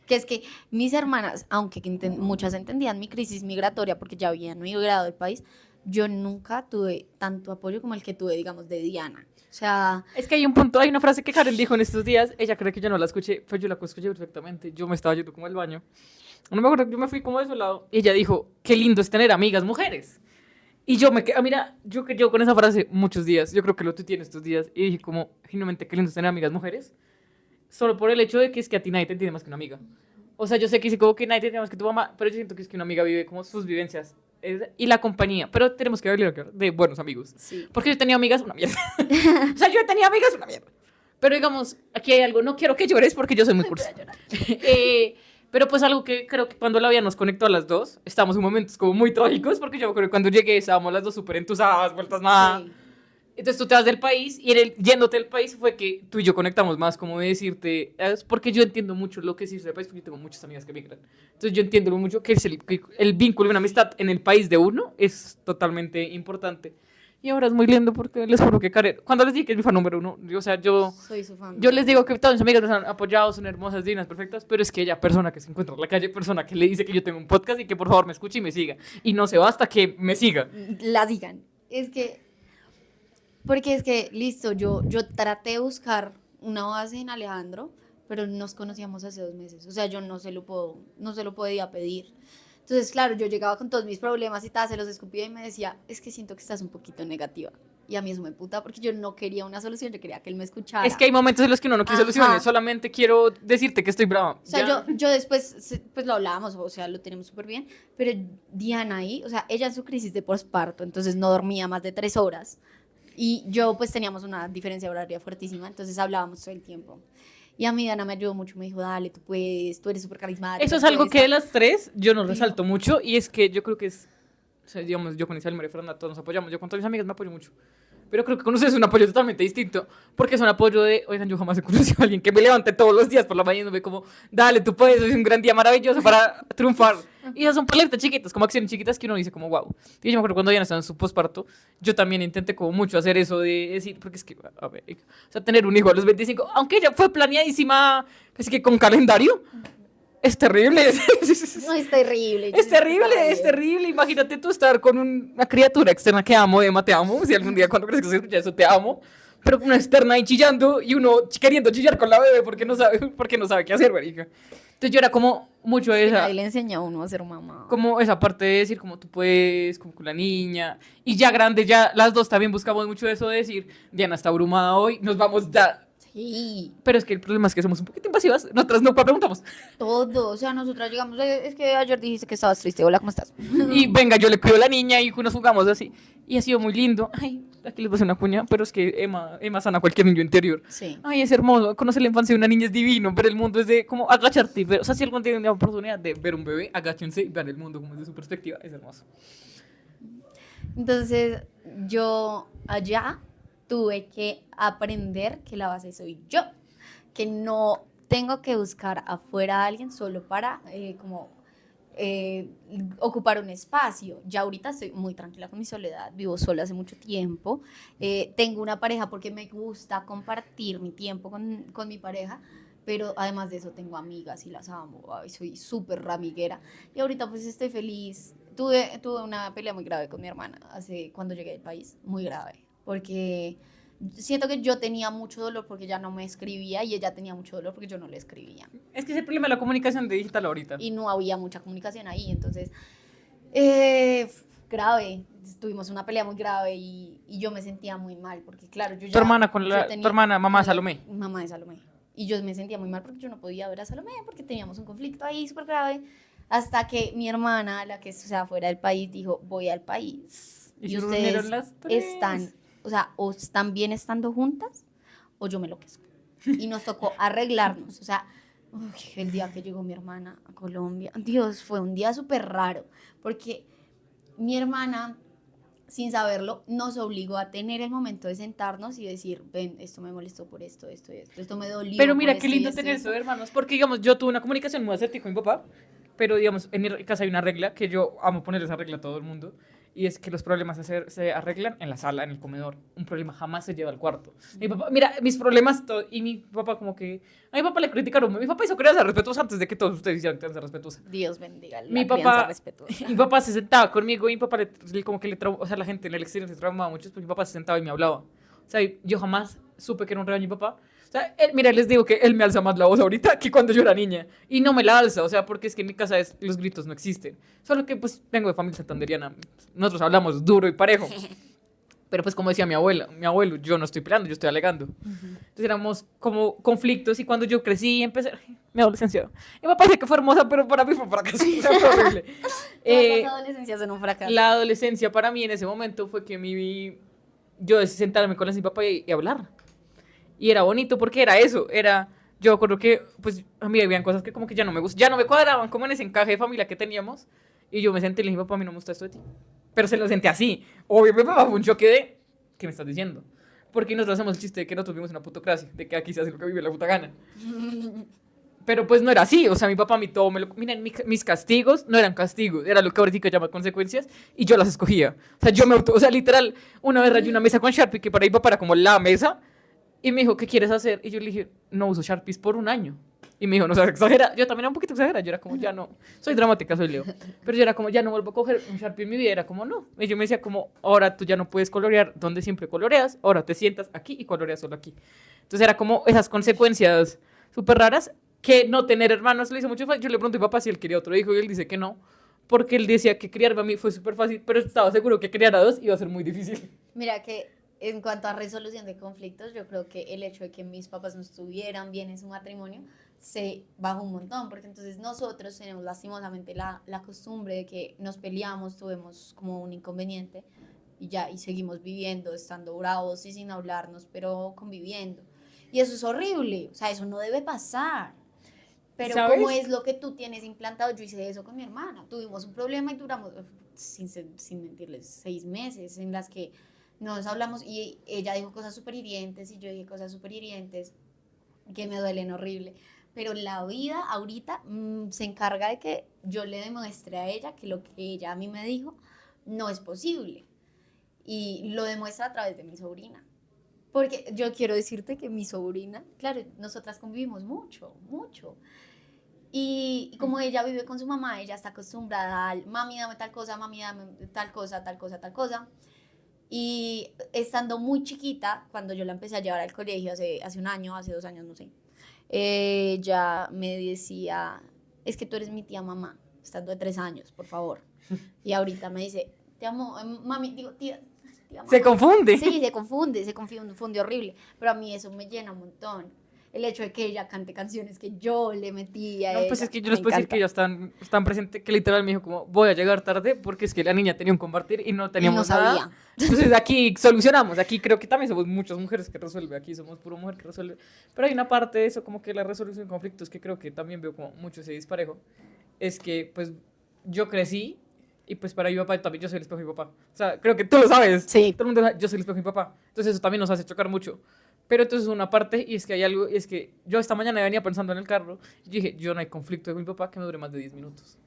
Que es que mis hermanas, aunque muchas entendían mi crisis migratoria porque ya habían migrado del país, yo nunca tuve tanto apoyo como el que tuve, digamos, de Diana. O sea, es que hay un punto, hay una frase que Karen dijo en estos días, ella cree que yo no la escuché, pero yo la escuché perfectamente. Yo me estaba yendo como al baño, no me acuerdo, yo me fui como de su lado, y ella dijo, qué lindo es tener amigas mujeres. Y yo me quedé, mira, yo con esa frase muchos días, yo creo que lo tuiteé en estos días, y dije como, genuinamente, qué lindo es tener amigas mujeres, solo por el hecho de que es que a ti nadie te entiende más que una amiga. O sea, yo sé que dice como que nadie te entiende más que tu mamá, pero yo siento que es que una amiga vive como sus vivencias y la compañía, pero tenemos que hablar de buenos amigos. Sí. Porque yo tenía amigas una mierda. O sea, yo tenía amigas una mierda. Pero digamos, aquí hay algo, no quiero que llores porque yo soy muy cursi. Pero pues algo que creo que cuando la vida nos conectó a las dos, estamos en momentos como muy trágicos, porque yo me acuerdo que cuando llegué estábamos las dos súper entusiasmadas, vueltas nada. Sí. Entonces tú te vas del país y yéndote del país fue que tú y yo conectamos más, como de decirte, es porque yo entiendo mucho lo que es irse del país, porque yo tengo muchas amigas que migran. Entonces yo entiendo mucho que el vínculo de una amistad en el país de uno es totalmente importante. Y ahora es muy lindo porque les juro que Karen, cuando les dije que es mi fan número 1, o sea, yo soy su fan. Yo les digo que todas mis amigas nos han apoyado, son hermosas, divinas, perfectas, pero es que ella, persona que se encuentra en la calle, persona que le dice que yo tengo un podcast y que por favor me escuche y me siga. Y no se va hasta que me siga. La sigan. Porque es que, listo, yo traté de buscar una base en Alejandro, pero nos conocíamos hace 2 meses. O sea, yo no se lo podía pedir. Entonces, claro, yo llegaba con todos mis problemas y tal, se los escupía y me decía, es que siento que estás un poquito negativa. Y a mí eso me puta porque yo no quería una solución, yo quería que él me escuchara. Es que hay momentos en los que uno no quiere soluciones, solamente quiero decirte que estoy brava. O sea, yo después, pues lo hablábamos, o sea, lo tenemos súper bien, pero Diana ahí, o sea, ella en su crisis de posparto, entonces no dormía más de 3 horas. Y yo, pues teníamos una diferencia horaria fuertísima, entonces hablábamos todo el tiempo. Y a mí Diana me ayudó mucho, me dijo, dale, tú puedes, tú eres súper carismática. Eso es algo que de las tres yo no resalto mucho y es que yo creo que es, o sea, digamos, yo con Isabel, María Fernanda, todos nos apoyamos, yo con todas mis amigas me apoyo mucho. Pero creo que con ustedes es un apoyo totalmente distinto, porque es un apoyo de, oigan, yo jamás he conocido a alguien que me levante todos los días por la mañana y me como, dale, tú puedes, hoy es un gran día maravilloso para triunfar. Y esas son paletas chiquitas, como acciones chiquitas que uno dice como, wow. Y yo me acuerdo cuando Diana estaba en su posparto, yo también intenté como mucho hacer eso de decir, porque es que, a ver, o sea, tener un hijo a los 25, aunque ella fue planeadísima, casi que con calendario, es terrible. No, es terrible. Es terrible. Imagínate tú estar con una criatura externa que amo, Emma, te amo. Si algún día cuando crees que se escucha eso, te amo. Pero una externa ahí chillando y uno queriendo chillar con la bebé porque no sabe qué hacer, marica. Entonces yo era como mucho esa. Ahí le enseña a uno a ser mamá. Como esa parte de decir, como tú puedes, como con la niña. Y ya grande, ya las dos también buscamos mucho eso de decir, Diana está abrumada hoy, nos vamos ya. Sí. Pero es que el problema es que somos un poquito invasivas. Nosotras no preguntamos. Todo. O sea, nosotras llegamos, es que ayer dijiste que estabas triste. Hola, ¿cómo estás? Y venga, yo le cuido a la niña y nos jugamos así. Y ha sido muy lindo. Ay, aquí les voy a hacer una cuña, pero es que Emma sana a cualquier niño interior. Sí. Ay, es hermoso. Conocer la infancia de una niña es divino, pero el mundo es de como agacharte y ver. O sea, si alguien tiene la oportunidad de ver un bebé, agáchense y vean el mundo como desde su perspectiva. Es hermoso. Entonces, yo allá tuve que aprender que la base soy yo. Que no tengo que buscar afuera a alguien solo para ocupar un espacio. Ya ahorita estoy muy tranquila con mi soledad, vivo sola hace mucho tiempo, tengo una pareja porque me gusta compartir mi tiempo con mi pareja, pero además de eso tengo amigas y las amo. Ay, soy súper ramiguera y ahorita pues estoy feliz. Tuve una pelea muy grave con mi hermana cuando llegué al país, muy grave, porque siento que yo tenía mucho dolor porque ella no me escribía y ella tenía mucho dolor porque yo no le escribía. Es que es el problema de la comunicación de digital ahorita. Y no había mucha comunicación ahí, entonces, grave. Tuvimos una pelea muy grave y yo me sentía muy mal porque, claro, yo ya... Tu hermana, mamá de Salomé. Mamá de Salomé. Y yo me sentía muy mal porque yo no podía ver a Salomé porque teníamos un conflicto ahí súper grave. Hasta que mi hermana, la que fuera del país, dijo, voy al país. Y ustedes las tres. están... O sea, o están bien estando juntas o yo me enloquezco. Y nos tocó arreglarnos. O sea, el día que llegó mi hermana a Colombia, Dios, fue un día súper raro. Porque mi hermana, sin saberlo, nos obligó a tener el momento de sentarnos y decir, ven, esto me molestó por esto me dolió. Pero mira, qué lindo tener eso, hermanos. Porque, digamos, yo tuve una comunicación muy asertiva con mi papá. Pero, digamos, en mi casa hay una regla que yo amo poner esa regla a todo el mundo. Y es que los problemas se arreglan en la sala, en el comedor. Un problema jamás se lleva al cuarto. Mi papá, mira, mis problemas, y mi papá como que... A mi papá le criticaron. Mi papá hizo crianza respetuosa antes de que todos ustedes hicieran crianza respetuosa. Dios bendiga Mi papá se sentaba conmigo y mi papá como que o sea, la gente en el exterior se traumaba mucho porque mi papá se sentaba y me hablaba. O sea, yo jamás supe que era un regaño mi papá. O sea, mira, les digo que él me alza más la voz ahorita que cuando yo era niña. Y no me la alza, o sea, porque es que en mi casa los gritos no existen. Solo que, pues, vengo de familia santanderiana. Nosotros hablamos duro y parejo. Pero, pues, como decía mi abuelo, yo no estoy peleando, yo estoy alegando. Entonces, éramos como conflictos. Y cuando yo crecí y empecé... Mi adolescencia. Y me parece que fue hermosa, pero para mí fue fracaso. O sea, fue horrible. La adolescencia son un fracaso. La adolescencia para mí en ese momento fue que yo decidí sentarme con mi papá y hablar. Y era bonito porque era eso, yo recuerdo que, pues, a mí habían cosas que como que ya no me gustaban, ya no me cuadraban, como en ese encaje de familia que teníamos, y yo me senté y le dije, papá, a mí no me gusta esto de ti, pero se lo senté así, obvio, mi papá fue un choque de, ¿qué me estás diciendo? Porque nosotros hacemos el chiste de que nosotros vivimos una putocracia, de que aquí se hace lo que vive la puta gana, pero pues no era así, o sea, mi papá a mí todo miren, mis castigos no eran castigos, era lo que ahorita llama consecuencias, y yo las escogía, o sea, o sea, literal, una vez rayé una mesa con Sharpie, que para iba para como la mesa. Y me dijo, ¿qué quieres hacer? Y yo le dije, no uso Sharpies por un año. Y me dijo, no seas exagera. Yo también era un poquito exagera. Yo era como, ya no. Soy dramática, soy Leo. Pero yo era como, ya no vuelvo a coger un Sharpie en mi vida. Era como, no. Y yo me decía como, ahora tú ya no puedes colorear donde siempre coloreas. Ahora te sientas aquí y coloreas solo aquí. Entonces era como esas consecuencias súper raras, que no tener hermanos le hizo mucho fácil. Yo le pregunté a mi papá si él quería otro hijo y él dice que no, porque él decía que criarme a mí fue súper fácil, pero estaba seguro que criar a dos iba a ser muy difícil. Mira que en cuanto a resolución de conflictos, yo creo que el hecho de que mis papás no estuvieran bien en su matrimonio se bajó un montón, porque entonces nosotros tenemos lastimosamente la costumbre de que nos peleamos, tuvimos como un inconveniente y ya, y seguimos viviendo, estando bravos y sin hablarnos, pero conviviendo. Y eso es horrible, o sea, eso no debe pasar. Pero ¿Sabes? como es lo que tú tienes implantado, yo hice eso con mi hermana. Tuvimos un problema y duramos, sin mentirles, 6 meses en las que nos hablamos y ella dijo cosas súper hirientes y yo dije cosas súper hirientes que me duelen horrible. Pero la vida ahorita se encarga de que yo le demuestre a ella que lo que ella a mí me dijo no es posible. Y lo demuestra a través de mi sobrina. Porque yo quiero decirte que mi sobrina, claro, nosotras convivimos mucho, mucho. Y como ella vive con su mamá, ella está acostumbrada al mami, dame tal cosa, mami, dame tal cosa, tal cosa, tal cosa. Y estando muy chiquita, cuando yo la empecé a llevar al colegio hace un año, hace 2 años, no sé, ella me decía, es que tú eres mi tía mamá, estando de 3 años, por favor. Y ahorita me dice, te amo, mami, digo, tía mamá. Se confunde. Sí, se confunde horrible, pero a mí eso me llena un montón. El hecho de que ella cante canciones que yo le metí a No, ella. pues es que yo les puedo decir que ya están presentes, que literal me dijo como, voy a llegar tarde porque es que la niña tenía un compartir y no teníamos nada. sabía. Entonces aquí solucionamos, aquí creo que también somos muchas mujeres que resuelve, aquí somos puro mujer que resuelve. Pero hay una parte de eso, como que la resolución de conflictos, que creo que también veo como mucho ese disparejo, es que pues yo crecí y pues para mi papá también yo soy el espejo de mi papá. O sea, creo que tú lo sabes. Sí. Todo el mundo sabe, yo soy el espejo de mi papá. Entonces eso también nos hace chocar mucho. Pero entonces una parte, y es que hay algo, y es que yo esta mañana venía pensando en el carro, y dije, yo no hay conflicto con mi papá que me dure más de 10 minutos.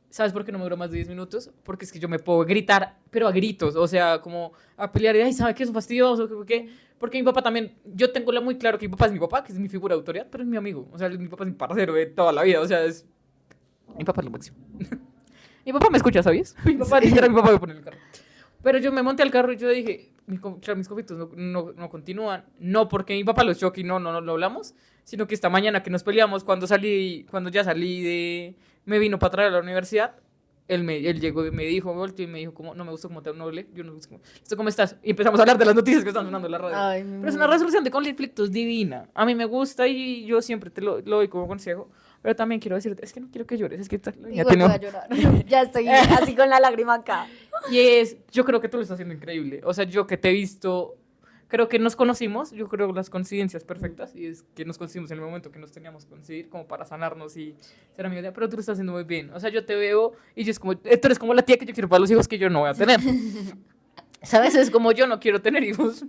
¿Sabes por qué no me dura más de 10 minutos? Porque es que yo me puedo gritar, pero a gritos, o sea, como a pelear y, ay, ¿sabe qué es fastidioso? ¿Por qué? Porque mi papá también, yo tengo muy claro que mi papá es mi papá, que es mi figura de autoridad, pero es mi amigo, o sea, mi papá es mi parcero de toda la vida, o sea, mi papá es lo máximo. Mi papá me escucha, ¿sabías? Mi papá, literal, mi papá me pone en el carro. Pero yo me monté al carro y yo dije, claro, mis conflictos no continúan, no porque mi papá los choque y no lo hablamos, sino que esta mañana que nos peleamos, cuando ya salí me vino para traer a la universidad, él llegó y me dijo, volteó y me dijo, como, no me gusta cómo te hablé, yo no me gusta ¿cómo estás? Y empezamos a hablar de las noticias que están sonando en la radio. Ay, pero es una resolución de conflictos divina. A mí me gusta y yo siempre te lo doy como consejo. Pero también quiero decirte, es que no quiero que llores, es que Igual voy a llorar. Ya estoy así con la lágrima acá. yo creo que tú lo estás haciendo increíble. O sea, yo que te he visto, creo que nos conocimos, yo creo las coincidencias perfectas, y es que nos conocimos en el momento que nos teníamos que coincidir, como para sanarnos y ser amigos. Pero tú lo estás haciendo muy bien. O sea, yo te veo y yo es como, tú eres como la tía que yo quiero para los hijos que yo no voy a tener. ¿Sabes? Es como yo no quiero tener hijos.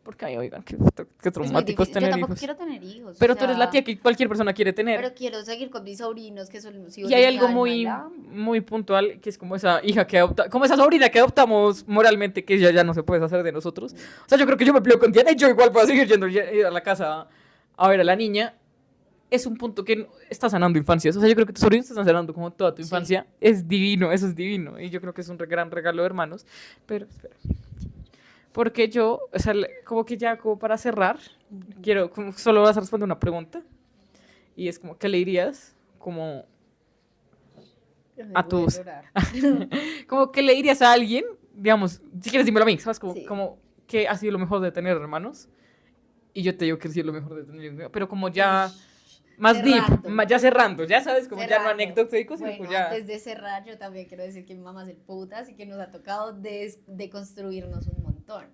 Porque, ay, oigan, qué traumático es tener Yo tampoco hijos. quiero tener hijos. Pero o tú eres sea, la tía que cualquier persona quiere tener. Pero quiero seguir con mis sobrinos, que son los hijos Y hay de mi algo alma, muy, ¿la? muy puntual, que es como esa hija que adopta, como esa sobrina que adoptamos moralmente, que ya no se puede hacer de nosotros. O sea, yo creo que yo me peleo con Diana y yo igual puedo seguir yendo a la casa a ver a la niña. Es un punto que está sanando infancias. O sea, yo creo que tus sobrinos están sanando como toda tu infancia. Sí. Es divino, eso es divino. Y yo creo que es un gran regalo de hermanos. Pero, espera. Porque yo, o sea, como que ya como para cerrar, quiero, como solo vas a responder una pregunta. Y es como, ¿qué le dirías? Como a tus... como, ¿qué le dirías a alguien? Digamos, si quieres dímelo a mí, ¿sabes? Como que ha sido lo mejor de tener hermanos. Y yo te digo que ha sido lo mejor de tener hermanos. Pero como ya... Más cerrando. Deep, ya cerrando, ya sabes, como cerrando. Ya no anecdóticos, bueno, sino ya... antes de cerrar, yo también quiero decir que mi mamá es el putas y que nos ha tocado deconstruirnos un montón.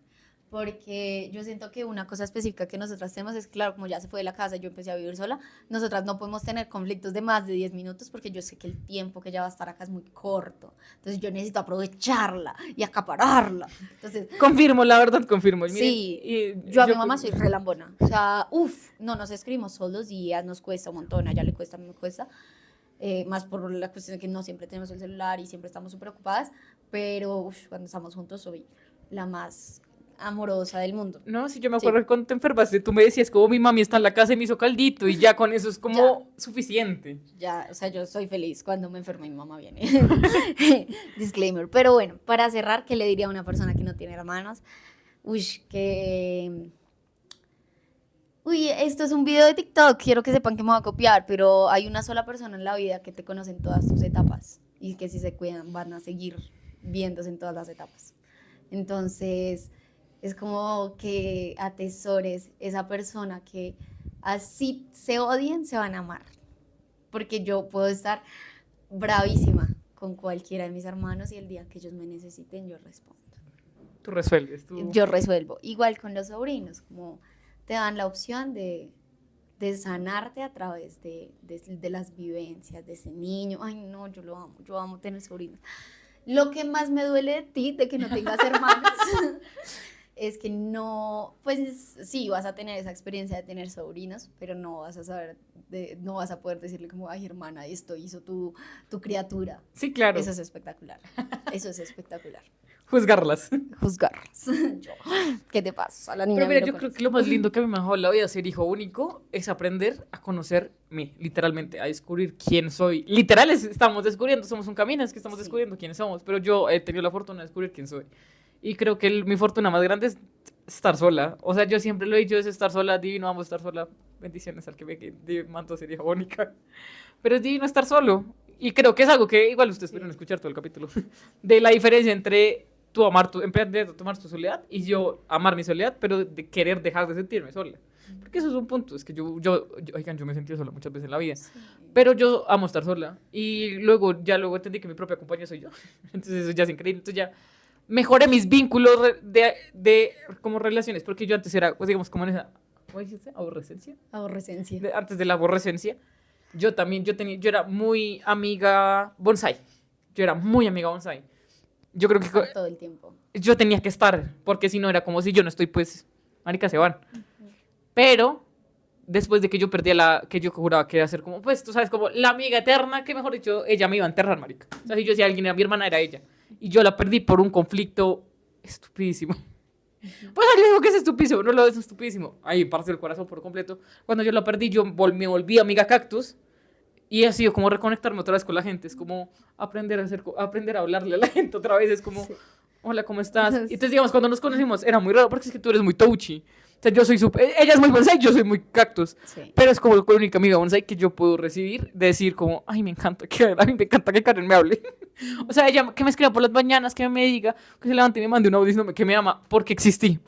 Porque yo siento que una cosa específica que nosotras tenemos es, claro, como ya se fue de la casa, yo empecé a vivir sola, nosotras no podemos tener conflictos de más de 10 minutos porque yo sé que el tiempo que ella va a estar acá es muy corto. Entonces yo necesito aprovecharla y acapararla. Entonces, confirmo, la verdad, confirmo. Sí, yo a mi mamá soy relambona. O sea, no nos escribimos todos los días, nos cuesta un montón, a ella le cuesta, a mí me cuesta. Más por la cuestión de que no siempre tenemos el celular y siempre estamos súper ocupadas, pero cuando estamos juntos soy la más amorosa del mundo. No, si yo me acuerdo que cuando te enfermaste, tú me decías como mi mami está en la casa y me hizo caldito y ya con eso es como suficiente. Ya, o sea, yo soy feliz cuando me enfermo y mi mamá viene. Disclaimer. Pero bueno, para cerrar, ¿qué le diría a una persona que no tiene hermanos? Que Uy, esto es un video de TikTok, quiero que sepan que me va a copiar, pero hay una sola persona en la vida que te conoce en todas tus etapas y que si se cuidan van a seguir viéndose en todas las etapas. Entonces, es como que atesores esa persona que así se odien, se van a amar. Porque yo puedo estar bravísima con cualquiera de mis hermanos y el día que ellos me necesiten, yo respondo. Tú resuelves, tú... Yo resuelvo. Igual con los sobrinos, como te dan la opción de sanarte a través de las vivencias de ese niño. Ay, no, yo amo tener sobrinos. Lo que más me duele de ti, de que no tengas hermanos, es que no, pues sí, vas a tener esa experiencia de tener sobrinos, pero no vas a saber, no vas a poder decirle como, ay, hermana, esto hizo tu criatura. Sí, claro. Eso es espectacular. Eso es espectacular. Juzgarlas. Juzgarlas. ¿Qué te pasa? A la niña Pero mira, me lo yo creo conoce. que lo más lindo que a mí me ha dejado la vida de ser hijo único es aprender a conocerme, literalmente, a descubrir quién soy. Literal, estamos descubriendo, somos un camino, es que estamos Sí. descubriendo quiénes somos, pero yo he tenido la fortuna de descubrir quién soy. Y creo que mi fortuna más grande es estar sola. O sea, yo siempre lo he dicho, es estar sola, divino, amo estar sola. Bendiciones al que me mandó ser hija única. Pero es divino estar solo. Y creo que es algo que igual ustedes pudieron escuchar todo el capítulo. De la diferencia entre tú emprender a tomar tu soledad y yo amar mi soledad, pero de querer dejar de sentirme sola. Porque eso es un punto. Es que oigan, yo me he sentido sola muchas veces en la vida. Sí. Pero yo amo estar sola. Y luego entendí que mi propia compañía soy yo. Entonces eso ya es increíble. Entonces ya mejoré mis vínculos de como relaciones. Porque yo antes era, pues digamos, como en esa, ¿cómo dijiste? Aborrecencia. Aborrecencia. Antes de la aborrecencia, yo era muy amiga bonsai. Yo era muy amiga bonsai. Yo creo que Todo el tiempo. yo tenía que estar, porque si no era como si yo no estoy, pues, marica, se van. Pero después de que yo perdí que yo juraba que iba a ser como, pues, tú sabes, como la amiga eterna, que mejor dicho, ella me iba a enterrar, marica. O sea, si yo decía alguien era mi hermana, era ella. Y yo la perdí por un conflicto estupidísimo. Pues le digo que es estupidísimo, no lo es estupidísimo. Ahí parte el corazón por completo. Cuando yo la perdí, me volví amiga cactus. Y ha sido como reconectarme otra vez con la gente. Es como aprender a hablarle a la gente otra vez. Es como, Sí. hola, ¿cómo estás? Sí. Y entonces, digamos, cuando nos conocimos era muy raro porque es que tú eres muy touchy. O sea, yo soy ella es muy bonsai, yo soy muy cactus. Sí. Pero es como la única amiga bonsai que yo puedo recibir, de decir como, ay, a mí me encanta que Karen me hable. O sea, ella que me escriba por las mañanas, que me diga, que se levante y me mande un audio diciéndome que me ama porque existí.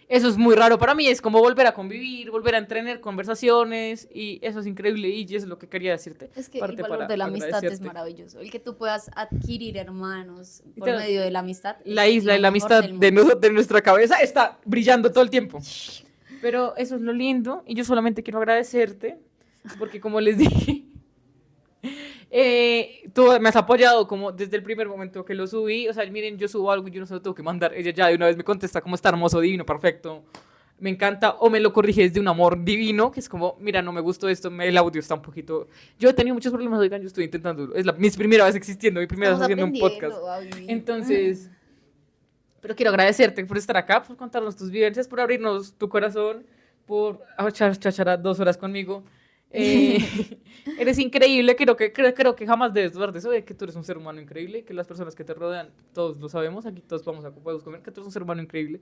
Eso es muy raro para mí, es como volver a convivir, volver a tener conversaciones y eso es increíble y eso es lo que quería decirte. Es que Parte el valor para de la amistad es agradecerte. maravilloso. El que tú puedas adquirir hermanos por Literal, medio de la amistad. La es isla y lo la mejor amistad del de, mundo. de nuestra cabeza está brillando todo el tiempo. Pero eso es lo lindo y yo solamente quiero agradecerte porque como les dije, tú me has apoyado como desde el primer momento que lo subí. O sea, miren, yo subo algo y yo no se lo tengo que mandar. Ella ya de una vez me contesta como está hermoso, divino, perfecto. Me encanta, o me lo corrige desde un amor divino, que es como, mira, no me gustó esto, el audio está un poquito... Yo he tenido muchos problemas, oigan, yo estoy intentando, es mi primera vez existiendo, mi primera vez Estamos haciendo un podcast. aprendiendo a vivir. Entonces, pero quiero agradecerte por estar acá, por contarnos tus vivencias, por abrirnos tu corazón, por chachar 2 horas conmigo. Eres increíble, creo que jamás debes dudar de eso, de que tú eres un ser humano increíble, que las personas que te rodean, todos lo sabemos, aquí todos podemos comer, que tú eres un ser humano increíble.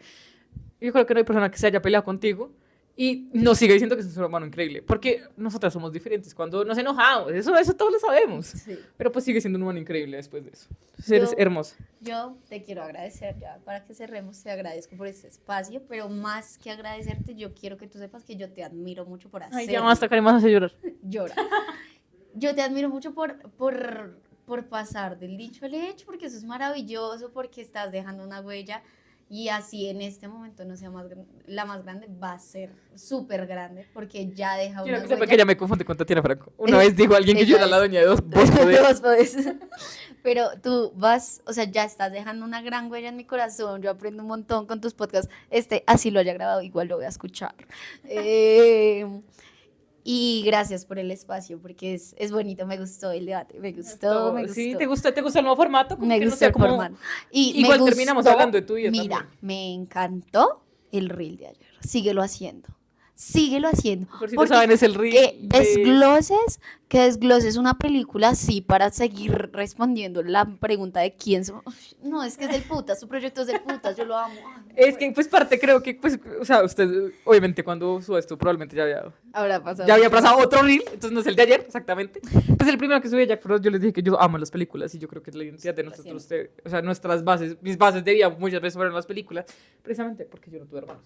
Yo creo que no hay persona que se haya peleado contigo y nos siga diciendo que es un ser humano increíble, porque nosotras somos diferentes, cuando nos enojamos, eso todos lo sabemos, Sí. pero pues sigue siendo un humano increíble después de eso. Eres hermosa. Yo te quiero agradecer ya, para que cerremos, te agradezco por este espacio, pero más que agradecerte, yo quiero que tú sepas que yo te admiro mucho por hacerlo. Ay, ya basta, Karen, me vas a hacer llorar. Llora. Yo te admiro mucho por pasar del dicho al hecho, porque eso es maravilloso, porque estás dejando una huella y así en este momento no sea la más grande, va a ser súper grande, porque ya deja Quiero una que sepa huella. que ella me confunde con Tatiana Franco. Una vez dijo alguien que yo Ella era la es- dueña de dos Bosco de... Dos veces. Pero tú vas, o sea, ya estás dejando una gran huella en mi corazón. Yo aprendo un montón con tus podcasts. Así lo haya grabado, igual lo voy a escuchar. Y gracias por el espacio, porque es bonito. Me gustó el debate, me gustó, me gustó. Sí, ¿te gusta el nuevo formato? Como Me que no gustó sea el como... formato. Y Igual me terminamos gustó, hablando de tu vida Mira, también. me encantó el reel de ayer. Síguelo haciendo. síguelo haciendo. Por si no Porque saben, es el reel que desgloses una película así para seguir respondiendo la pregunta de quién somos. No, es que es del putas, su proyecto es del putas, yo lo amo. Ay, Es que, pues, parte, creo que, pues, o sea, usted, obviamente, cuando suba esto, probablemente ya había pasado otro reel, entonces no es el de ayer, exactamente. Pues el primero que subí a Jack Frost, yo les dije que yo amo las películas y yo creo que es la identidad de nosotros, o sea, nuestras bases, mis bases de vida muchas veces fueron las películas, precisamente porque yo no tuve hermanos.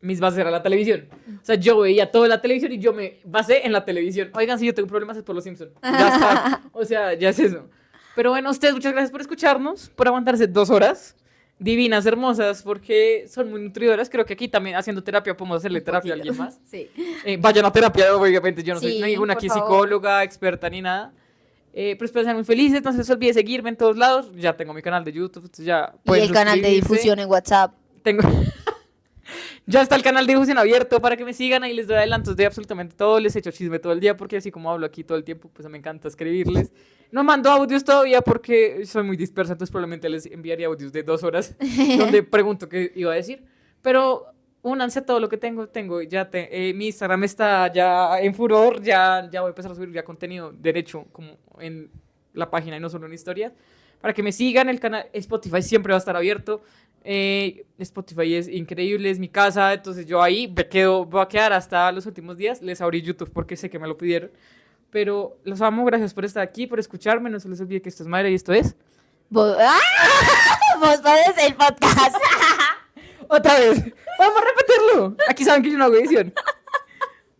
Mis bases eran la televisión. O sea, yo veía toda la televisión y yo me basé en la televisión. Oigan, si yo tengo problemas es por los Simpsons. Ya está. O sea, ya es eso. Pero bueno, ustedes, muchas gracias por escucharnos, por aguantarse 2 horas. Divinas, hermosas, porque son muy nutridoras. Creo que aquí también haciendo terapia podemos hacerle terapia a alguien más. Sí. Vayan a terapia, obviamente. Yo no soy Sí, ninguna por aquí favor. psicóloga, experta ni nada. Pero espero ser muy felices. No se les olvide seguirme en todos lados. Ya tengo mi canal de YouTube. Entonces ya Y pueden el canal de suscribirse. difusión en WhatsApp. Tengo... Ya está el canal de difusión abierto para que me sigan. Ahí les doy adelantos de absolutamente todo. Les echo chisme todo el día porque así como hablo aquí todo el tiempo, pues me encanta escribirles. No mando audios todavía porque soy muy dispersa, entonces probablemente les enviaría audios de 2 horas donde pregunto qué iba a decir. Pero únanse a todo lo que tengo. Mi Instagram está ya en furor. Ya voy a empezar a subir ya contenido derecho como en la página y no solo en historias. Para que me sigan, el canal Spotify siempre va a estar abierto. Spotify es increíble, es mi casa, entonces yo ahí voy a quedar hasta los últimos días. Les abrí YouTube porque sé que me lo pidieron. Pero los amo, gracias por estar aquí, por escucharme. No se les olvide que esto es Mayra y esto es... Vos podés el podcast. ¡Otra vez! ¡Vamos a repetirlo! Aquí saben que yo no hago edición.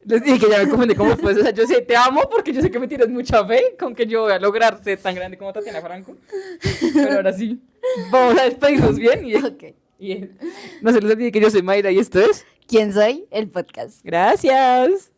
Les dije que ya me confundí cómo fue. O sea, yo sé, te amo porque yo sé que me tienes mucha fe con que yo voy a lograr ser tan grande como Tatiana Franco. Pero ahora sí, vamos a despedirnos bien. Ok. Y no se les olvide que yo soy Mayra y esto es... ¿Quién soy? El podcast. Gracias.